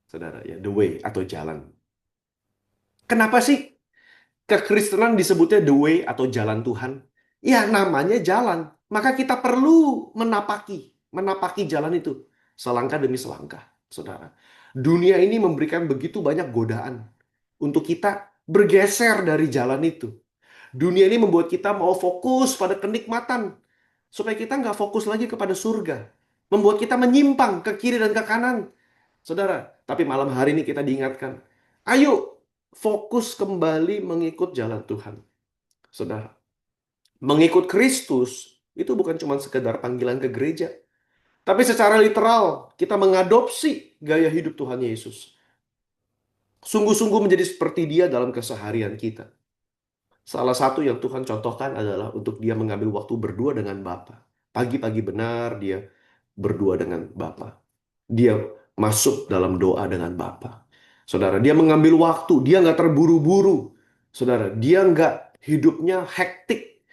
saudara. Ya, the way atau jalan. Kenapa sih kekristenan disebutnya the way atau jalan Tuhan? Ya, namanya jalan. Maka kita perlu menapaki jalan itu. Selangkah demi selangkah, saudara. Dunia ini memberikan begitu banyak godaan untuk kita bergeser dari jalan itu. Dunia ini membuat kita mau fokus pada kenikmatan. Supaya kita nggak fokus lagi kepada surga. Membuat kita menyimpang ke kiri dan ke kanan. Saudara, tapi malam hari ini kita diingatkan. Ayo, fokus kembali mengikut jalan Tuhan. Saudara, mengikut Kristus itu bukan cuma sekedar panggilan ke gereja. Tapi secara literal, kita mengadopsi gaya hidup Tuhan Yesus. Sungguh-sungguh menjadi seperti dia dalam keseharian kita. Salah satu yang Tuhan contohkan adalah untuk dia mengambil waktu berdua dengan Bapa. Pagi-pagi benar dia berdua dengan Bapa. Dia masuk dalam doa dengan Bapa. Saudara, dia mengambil waktu, dia nggak terburu-buru. Saudara, dia nggak hidupnya hektik.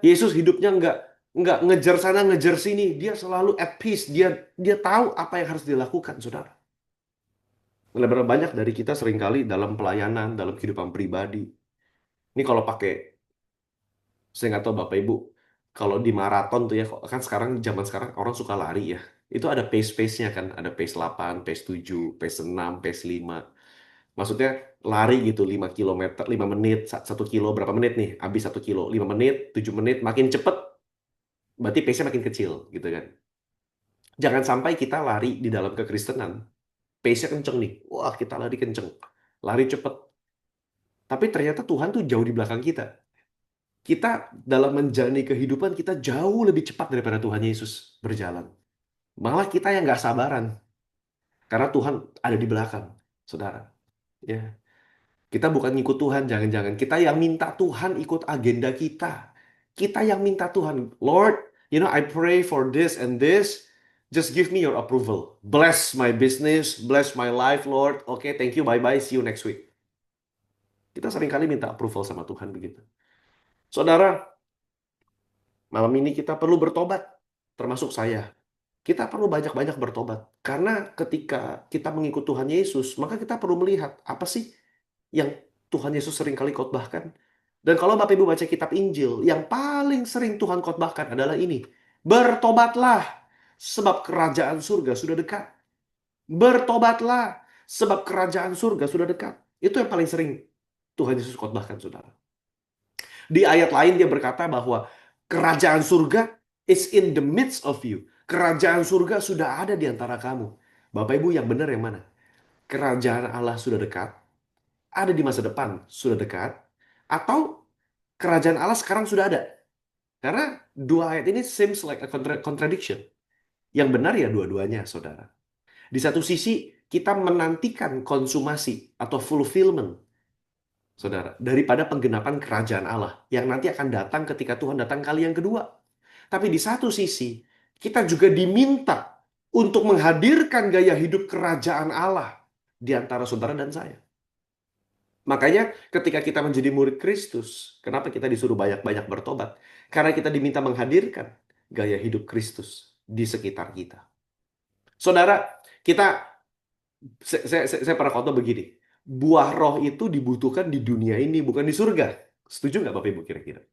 Yesus hidupnya nggak ngejar sana ngejar sini. Dia selalu at peace. Dia tahu apa yang harus dilakukan, saudara. Berapa banyak dari kita seringkali dalam pelayanan, dalam kehidupan pribadi. Ini kalau pakai, saya nggak tahu Bapak Ibu, kalau di maraton tuh ya, kan sekarang zaman sekarang orang suka lari ya. Itu ada pace-nya kan, ada pace 8, pace 7, pace 6, pace 5. Maksudnya lari gitu 5 kilometer, 5 menit, 1 kilo berapa menit nih? Habis 1 kilo, 5 menit, 7 menit, makin cepet, berarti pace-nya makin kecil gitu kan. Jangan sampai kita lari di dalam kekristenan, pace-nya kenceng nih. Wah, kita lari kenceng, lari cepet. Tapi ternyata Tuhan tuh jauh di belakang kita. Kita dalam menjalani kehidupan kita jauh lebih cepat daripada Tuhan Yesus berjalan. Malah kita yang nggak sabaran. Karena Tuhan ada di belakang, saudara. Ya. Kita bukan ngikut Tuhan, jangan-jangan. Kita yang minta Tuhan ikut agenda kita. Kita yang minta Tuhan, Lord, I pray for this and this. Just give me your approval. Bless my business, bless my life, Lord. Okay, thank you, bye-bye, see you next week. Kita seringkali minta approval sama Tuhan begitu. Saudara, malam ini kita perlu bertobat, termasuk saya. Kita perlu banyak-banyak bertobat. Karena ketika kita mengikut Tuhan Yesus, maka kita perlu melihat apa sih yang Tuhan Yesus seringkali khotbahkan. Dan kalau Bapak Ibu baca kitab Injil, yang paling sering Tuhan khotbahkan adalah ini. Bertobatlah, sebab kerajaan surga sudah dekat. Bertobatlah, sebab kerajaan surga sudah dekat. Itu yang paling sering Tuhan Yesus khotbahkan, saudara. Di ayat lain dia berkata bahwa kerajaan surga is in the midst of you. Kerajaan surga sudah ada di antara kamu. Bapak Ibu yang benar yang mana? Kerajaan Allah sudah dekat, ada di masa depan sudah dekat, atau kerajaan Allah sekarang sudah ada? Karena dua ayat ini seems like a contradiction. Yang benar ya dua-duanya, saudara. Di satu sisi, kita menantikan konsumasi atau fulfillment, saudara, daripada penggenapan kerajaan Allah yang nanti akan datang ketika Tuhan datang kali yang kedua. Tapi di satu sisi, kita juga diminta untuk menghadirkan gaya hidup kerajaan Allah di antara saudara dan saya. Makanya ketika kita menjadi murid Kristus, kenapa kita disuruh banyak-banyak bertobat? Karena kita diminta menghadirkan gaya hidup Kristus di sekitar kita. Saudara, saya pernah khotbah begini. Buah roh itu dibutuhkan di dunia ini, bukan di surga. Setuju nggak Bapak Ibu kira-kira?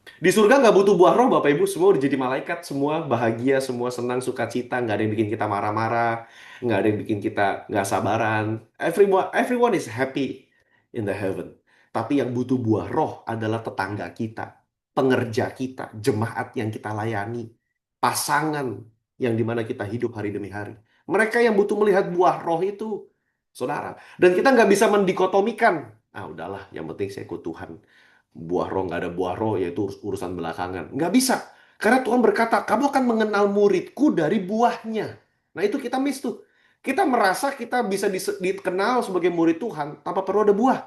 Di surga nggak butuh buah roh, Bapak Ibu. Semua udah jadi malaikat, semua bahagia, semua senang, sukacita. Nggak ada yang bikin kita marah-marah. Nggak ada yang bikin kita nggak sabaran. Everyone is happy in the heaven. Tapi yang butuh buah roh adalah tetangga kita, pengerja kita, jemaat yang kita layani, pasangan yang dimana kita hidup hari demi hari. Mereka yang butuh melihat buah roh itu, saudara. Dan kita nggak bisa mendikotomikan. Ah udahlah, yang penting saya ikut Tuhan. Buah roh nggak ada buah roh, yaitu urusan belakangan. Nggak bisa. Karena Tuhan berkata, kamu akan mengenal muridku dari buahnya. Nah itu kita miss tuh. Kita merasa kita bisa dikenal sebagai murid Tuhan tanpa perlu ada buah.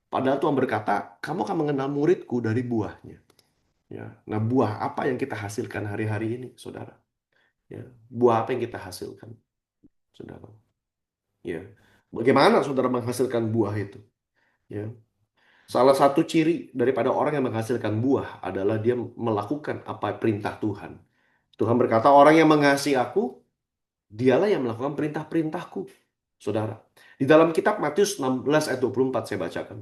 Padahal Tuhan berkata, kamu akan mengenal muridku dari buahnya. Ya. Nah buah apa yang kita hasilkan hari-hari ini, saudara? Ya. Buah apa yang kita hasilkan, saudara? Ya. Bagaimana saudara menghasilkan buah itu? Ya. Salah satu ciri daripada orang yang menghasilkan buah adalah dia melakukan apa perintah Tuhan. Tuhan berkata, orang yang mengasihi aku, dialah yang melakukan perintah-perintahku. Saudara, di dalam kitab Matius 16 ayat 24 saya bacakan.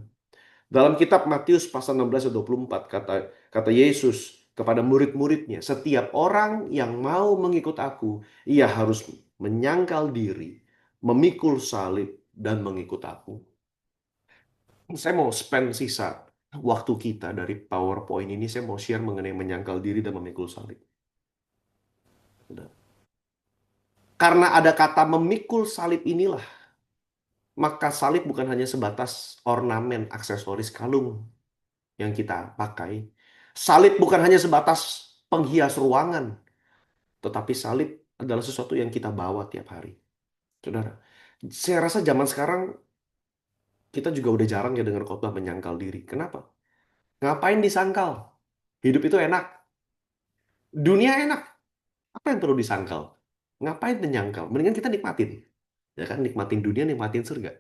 Dalam kitab Matius pasal 16 ayat 24 kata Yesus kepada murid-muridnya, setiap orang yang mau mengikut aku, ia harus menyangkal diri, memikul salib, dan mengikut aku. Saya mau spend sisa waktu kita dari PowerPoint ini, saya mau share mengenai menyangkal diri dan memikul salib. Karena ada kata memikul salib inilah, maka salib bukan hanya sebatas ornamen, aksesoris, kalung yang kita pakai. Salib bukan hanya sebatas penghias ruangan, tetapi salib adalah sesuatu yang kita bawa tiap hari. Saudara, saya rasa zaman sekarang kita juga udah jarang ya dengar khotbah menyangkal diri. Kenapa? Ngapain disangkal? Hidup itu enak. Dunia enak. Apa yang perlu disangkal? Ngapain menyangkal? Mendingan kita nikmatin. Ya kan, nikmatin dunia, nikmatin surga.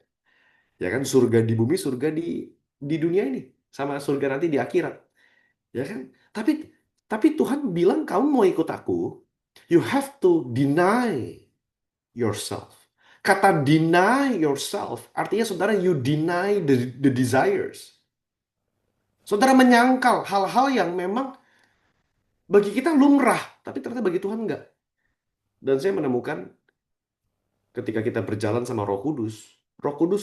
Ya kan, surga di bumi, surga di dunia ini. Sama surga nanti di akhirat. Ya kan? Tapi Tuhan bilang kamu mau ikut aku, you have to deny yourself. Kata deny yourself artinya saudara you deny the desires. Saudara menyangkal hal-hal yang memang bagi kita lumrah, tapi ternyata bagi Tuhan enggak. Dan saya menemukan ketika kita berjalan sama Roh Kudus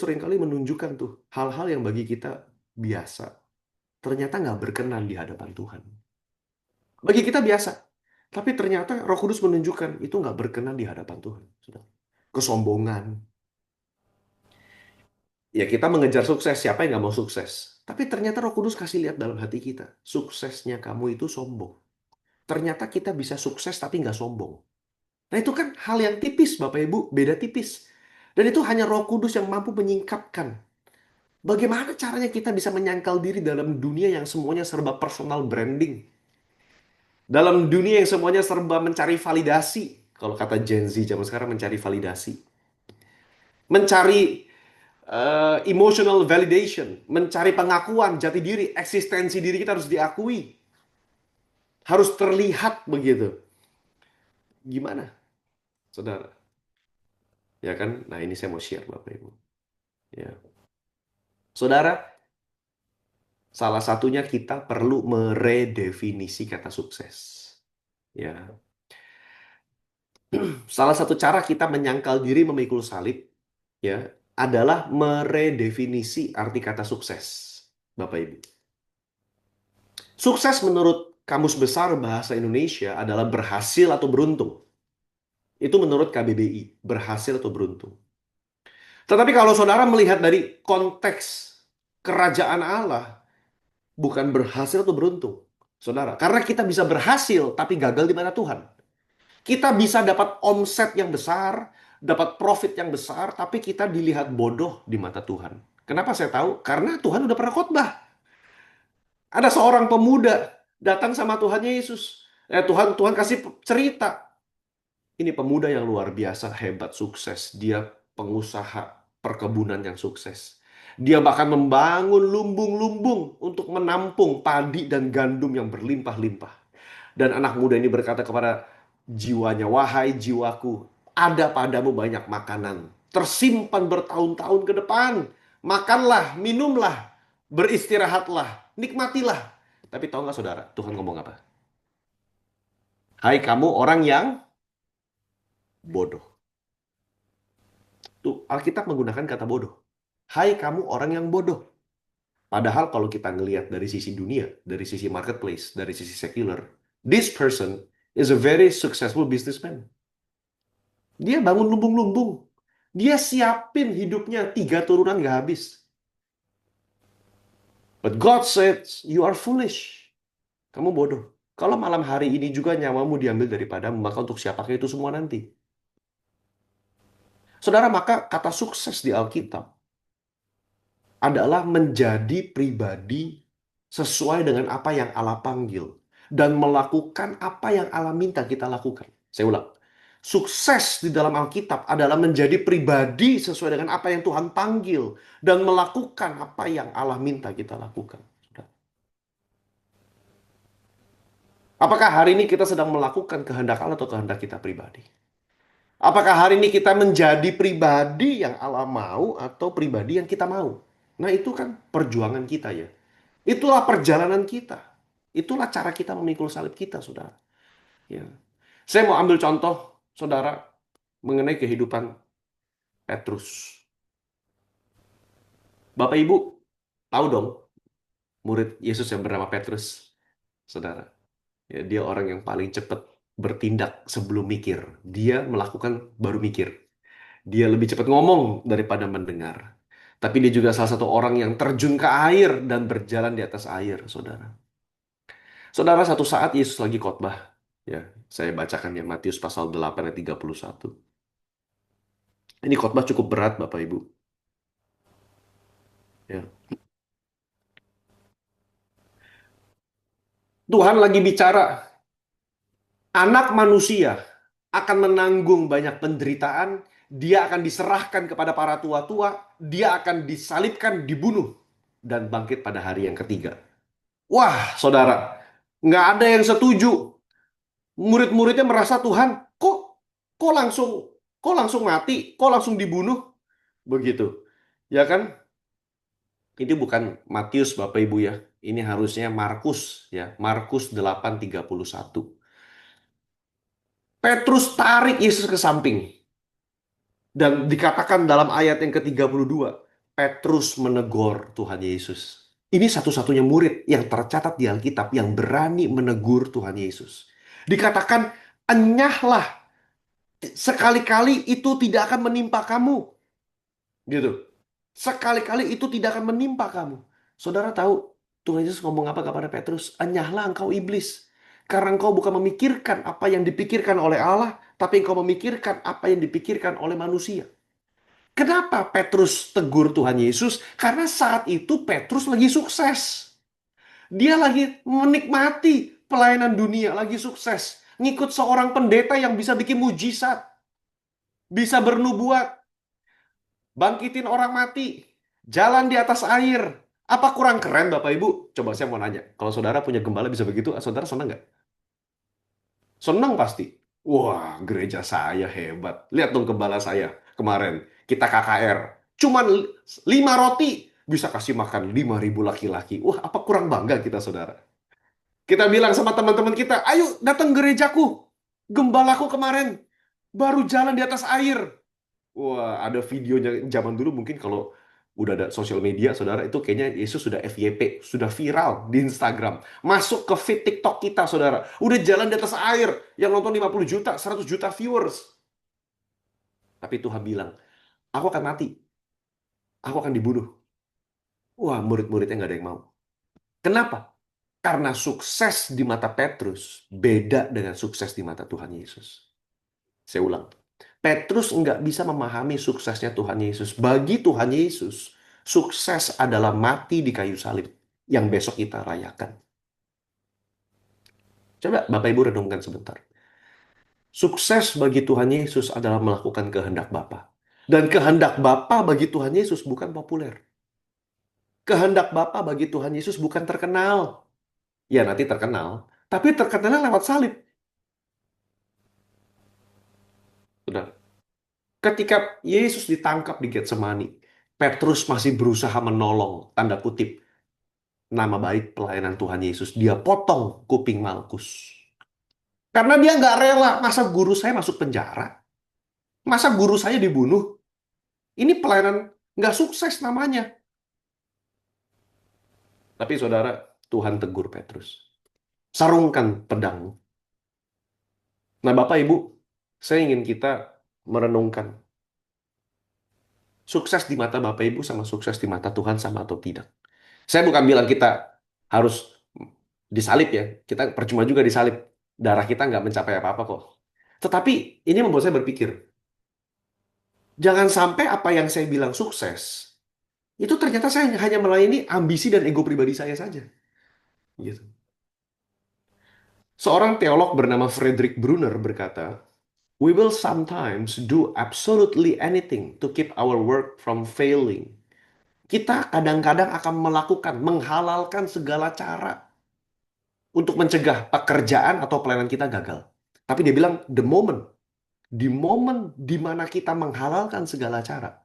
seringkali menunjukkan tuh hal-hal yang bagi kita biasa. Ternyata nggak berkenan di hadapan Tuhan. Bagi kita biasa. Tapi ternyata Roh Kudus menunjukkan itu nggak berkenan di hadapan Tuhan. Kesombongan. Ya kita mengejar sukses, siapa yang nggak mau sukses? Tapi ternyata Roh Kudus kasih lihat dalam hati kita. Suksesnya kamu itu sombong. Ternyata kita bisa sukses tapi nggak sombong. Nah itu kan hal yang tipis Bapak Ibu, beda tipis. Dan itu hanya Roh Kudus yang mampu menyingkapkan. Bagaimana caranya kita bisa menyangkal diri dalam dunia yang semuanya serba personal branding? Dalam dunia yang semuanya serba mencari validasi. Kalau kata Gen Z zaman sekarang mencari validasi. Mencari emotional validation. Mencari pengakuan, jati diri, eksistensi diri kita harus diakui. Harus terlihat begitu. Gimana, saudara? Ya kan? Nah ini saya mau share Bapak Ibu. Ya. Saudara, salah satunya kita perlu meredefinisi kata sukses. Ya. Salah satu cara kita menyangkal diri memikul salib ya adalah meredefinisi arti kata sukses. Bapak Ibu. Sukses menurut kamus besar bahasa Indonesia adalah berhasil atau beruntung. Itu menurut KBBI, berhasil atau beruntung. Tetapi kalau saudara melihat dari konteks kerajaan Allah, bukan berhasil atau beruntung, saudara. Karena kita bisa berhasil, tapi gagal di mata Tuhan. Kita bisa dapat omset yang besar, dapat profit yang besar, tapi kita dilihat bodoh di mata Tuhan. Kenapa saya tahu? Karena Tuhan udah pernah khotbah. Ada seorang pemuda datang sama Tuhan Yesus. Tuhan kasih cerita. Ini pemuda yang luar biasa, hebat, sukses. Dia pengusaha perkebunan yang sukses. Dia bahkan membangun lumbung-lumbung untuk menampung padi dan gandum yang berlimpah-limpah. Dan anak muda ini berkata kepada jiwanya, "Wahai jiwaku, ada padamu banyak makanan, tersimpan bertahun-tahun ke depan. Makanlah, minumlah, beristirahatlah, nikmatilah." Tapi tahu nggak saudara, Tuhan ngomong apa? "Hai kamu orang yang bodoh." Tuh, Alkitab menggunakan kata bodoh. Hai kamu orang yang bodoh. Padahal kalau kita ngelihat dari sisi dunia, dari sisi marketplace, dari sisi sekuler, this person is a very successful businessman. Dia bangun lumbung-lumbung. Dia siapin hidupnya 3 turunan gak habis. But God said, you are foolish. Kamu bodoh. Kalau malam hari ini juga nyawamu diambil daripadamu, maka untuk siapakah itu semua nanti? Saudara, maka kata sukses di Alkitab adalah menjadi pribadi sesuai dengan apa yang Allah panggil dan melakukan apa yang Allah minta kita lakukan. Saya ulang. Sukses di dalam Alkitab adalah menjadi pribadi sesuai dengan apa yang Tuhan panggil dan melakukan apa yang Allah minta kita lakukan. Apakah hari ini kita sedang melakukan kehendak Allah atau kehendak kita pribadi? Apakah hari ini kita menjadi pribadi yang Allah mau atau pribadi yang kita mau? Nah, itu kan perjuangan kita ya. Itulah perjalanan kita. Itulah cara kita memikul salib kita, saudara. Ya. Saya mau ambil contoh, saudara, mengenai kehidupan Petrus. Bapak Ibu tahu dong murid Yesus yang bernama Petrus, saudara. Ya, dia orang yang paling cepat bertindak sebelum mikir. Dia melakukan baru mikir. Dia lebih cepat ngomong daripada mendengar. Tapi dia juga salah satu orang yang terjun ke air dan berjalan di atas air, saudara. Saudara, satu saat Yesus lagi khotbah. Ya, saya bacakan ya Matius pasal 8 ayat 31. Ini khotbah cukup berat, Bapak Ibu. Ya. Tuhan lagi bicara, anak manusia akan menanggung banyak penderitaan, dia akan diserahkan kepada para tua-tua, dia akan disalibkan, dibunuh, dan bangkit pada hari yang ketiga. Wah, saudara, nggak ada yang setuju. Murid-muridnya merasa Tuhan, kok langsung mati, kok langsung dibunuh, begitu, ya kan? Ini bukan Matius, Bapak Ibu ya. Ini harusnya Markus ya, Markus 8:31. Petrus tarik Yesus ke samping. Dan dikatakan dalam ayat yang ke-32, Petrus menegur Tuhan Yesus. Ini satu-satunya murid yang tercatat di Alkitab yang berani menegur Tuhan Yesus. Dikatakan, enyahlah, sekali-kali itu tidak akan menimpa kamu. Gitu. Sekali-kali itu tidak akan menimpa kamu. Saudara tahu, Tuhan Yesus ngomong apa kepada Petrus? Enyahlah engkau iblis. Karena engkau bukan memikirkan apa yang dipikirkan oleh Allah, tapi engkau memikirkan apa yang dipikirkan oleh manusia. Kenapa Petrus tegur Tuhan Yesus? Karena saat itu Petrus lagi sukses. Dia lagi menikmati pelayanan dunia, lagi sukses. Ngikut seorang pendeta yang bisa bikin mujizat. Bisa bernubuat. Bangkitin orang mati. Jalan di atas air. Apa kurang keren Bapak Ibu? Coba saya mau nanya. Kalau saudara punya gembala bisa begitu, saudara senang nggak? Senang pasti. Wah, gereja saya hebat. Lihat dong gembala saya kemarin. Kita KKR. Cuman 5 roti bisa kasih makan 5.000 laki-laki. Wah, apa kurang bangga kita, saudara? Kita bilang sama teman-teman kita, ayo datang gerejaku. Gembalaku kemarin baru jalan di atas air. Wah, ada videonya zaman dulu mungkin kalau Udah ada sosial media, saudara, itu kayaknya Yesus sudah FYP, sudah viral di Instagram. Masuk ke feed TikTok kita, saudara. Udah jalan di atas air, yang nonton 50 juta, 100 juta viewers. Tapi Tuhan bilang, aku akan mati, aku akan dibunuh. Wah, murid-muridnya nggak ada yang mau. Kenapa? Karena sukses di mata Petrus beda dengan sukses di mata Tuhan Yesus. Saya ulang. Petrus nggak bisa memahami suksesnya Tuhan Yesus. Bagi Tuhan Yesus, sukses adalah mati di kayu salib yang besok kita rayakan. Coba Bapak Ibu renungkan sebentar. Sukses bagi Tuhan Yesus adalah melakukan kehendak Bapa. Dan kehendak Bapa bagi Tuhan Yesus bukan populer. Kehendak Bapa bagi Tuhan Yesus bukan terkenal. Ya nanti terkenal, tapi terkenalnya lewat salib. Sudah. Ketika Yesus ditangkap di Getsemani, Petrus masih berusaha menolong, tanda kutip, nama baik pelayanan Tuhan Yesus. Dia potong kuping Malkus. Karena dia nggak rela, masa guru saya masuk penjara? Masa guru saya dibunuh? Ini pelayanan nggak sukses namanya. Tapi saudara, Tuhan tegur Petrus. Sarungkan pedang. Nah Bapak Ibu, saya ingin kita merenungkan. Sukses di mata Bapak Ibu sama sukses di mata Tuhan sama atau tidak? Saya bukan bilang kita harus disalib ya. Kita percuma juga disalib. Darah kita nggak mencapai apa-apa kok. Tetapi ini membuat saya berpikir, jangan sampai apa yang saya bilang sukses, itu ternyata saya hanya melayani ambisi dan ego pribadi saya saja. Gitu. Seorang teolog bernama Frederick Bruner berkata, "We will sometimes do absolutely anything to keep our work from failing." Kita kadang-kadang akan melakukan, menghalalkan segala cara untuk mencegah pekerjaan atau pelayanan kita gagal. Tapi dia bilang, di momen di mana kita menghalalkan segala cara,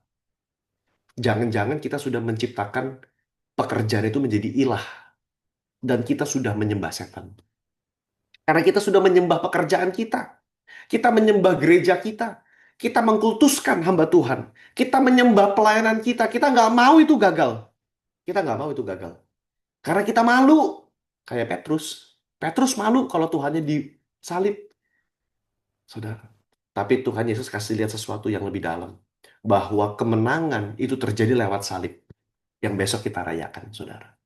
jangan-jangan kita sudah menciptakan pekerjaan itu menjadi ilah, dan kita sudah menyembah setan. Karena kita sudah menyembah pekerjaan kita, kita menyembah gereja kita mengkultuskan hamba Tuhan, kita menyembah pelayanan kita nggak mau itu gagal. Kita nggak mau itu gagal. Karena kita malu, kayak Petrus. Petrus malu kalau Tuhannya disalib, saudara. Tapi Tuhan Yesus kasih lihat sesuatu yang lebih dalam. Bahwa kemenangan itu terjadi lewat salib. Yang besok kita rayakan, saudara.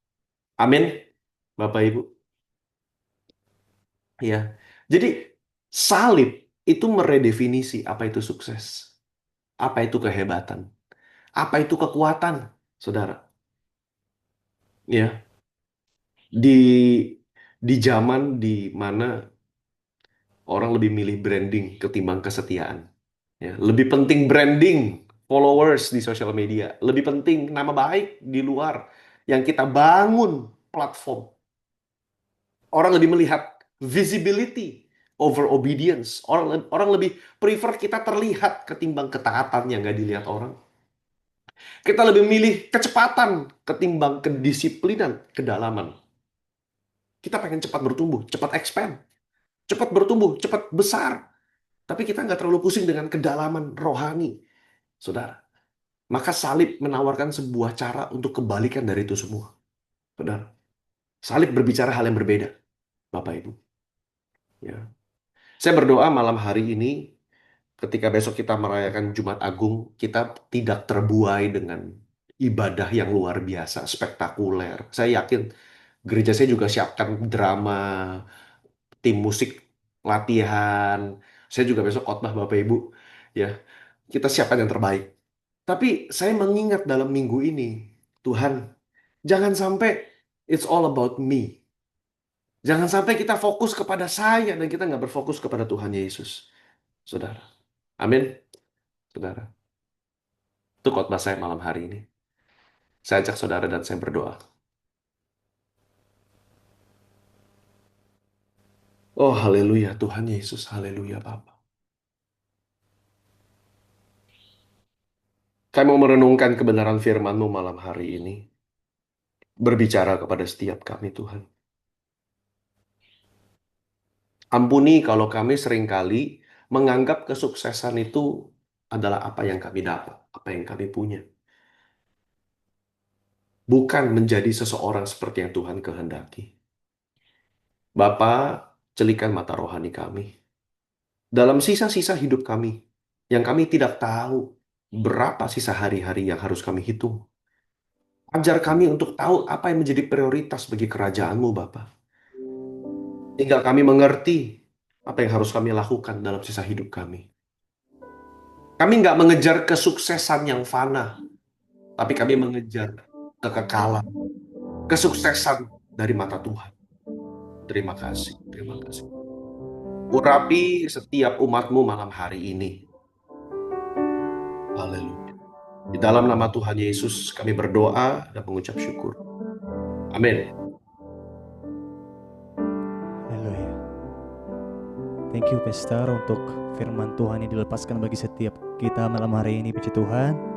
Amin, Bapak Ibu. Ya. Jadi, salib itu meredefinisi apa itu sukses. Apa itu kehebatan. Apa itu kekuatan, saudara. Ya. Di zaman di mana orang lebih milih branding ketimbang kesetiaan. Ya, lebih penting branding, followers di sosial media. Lebih penting nama baik di luar yang kita bangun platform. Orang lebih melihat visibility over obedience. Orang lebih prefer kita terlihat ketimbang ketaatan yang nggak dilihat orang. Kita lebih milih kecepatan ketimbang kedisiplinan, kedalaman. Kita pengen cepat bertumbuh, cepat expand, cepat bertumbuh, cepat besar. Tapi kita nggak terlalu pusing dengan kedalaman rohani, saudara. Maka salib menawarkan sebuah cara untuk kebalikan dari itu semua. Saudara. Salib berbicara hal yang berbeda, Bapak Ibu. Ya. Saya berdoa malam hari ini, ketika besok kita merayakan Jumat Agung, kita tidak terbuai dengan ibadah yang luar biasa, spektakuler. Saya yakin gereja saya juga siapkan drama, tim musik, latihan. Saya juga besok khotbah Bapak Ibu. Ya, kita siapkan yang terbaik. Tapi saya mengingat dalam minggu ini, Tuhan, jangan sampai it's all about me. Jangan sampai kita fokus kepada saya dan kita nggak berfokus kepada Tuhan Yesus. Saudara. Amin. Saudara. Itu khotbah saya malam hari ini. Saya ajak saudara dan saya berdoa. Oh, haleluya Tuhan Yesus. Haleluya Bapa. Kami mau merenungkan kebenaran firman-Mu malam hari ini. Berbicara kepada setiap kami Tuhan. Ampuni kalau kami seringkali menganggap kesuksesan itu adalah apa yang kami dapat, apa yang kami punya. bukan menjadi seseorang seperti yang Tuhan kehendaki. Bapa, celikan mata rohani kami. Dalam sisa-sisa hidup kami, yang kami tidak tahu berapa sisa hari-hari yang harus kami hitung. Ajar kami untuk tahu apa yang menjadi prioritas bagi kerajaan-Mu, Bapa. Tinggal kami mengerti apa yang harus kami lakukan dalam sisa hidup kami. Kami nggak mengejar kesuksesan yang fana, tapi kami mengejar kekekalan, kesuksesan dari mata Tuhan. Terima kasih, terima kasih. Urapi setiap umat-Mu malam hari ini. Haleluya. Di dalam nama Tuhan Yesus kami berdoa dan mengucap syukur. Amin. Haleluya. Thank you Pastor untuk firman Tuhan yang dilepaskan bagi setiap kita malam hari ini, puji Tuhan.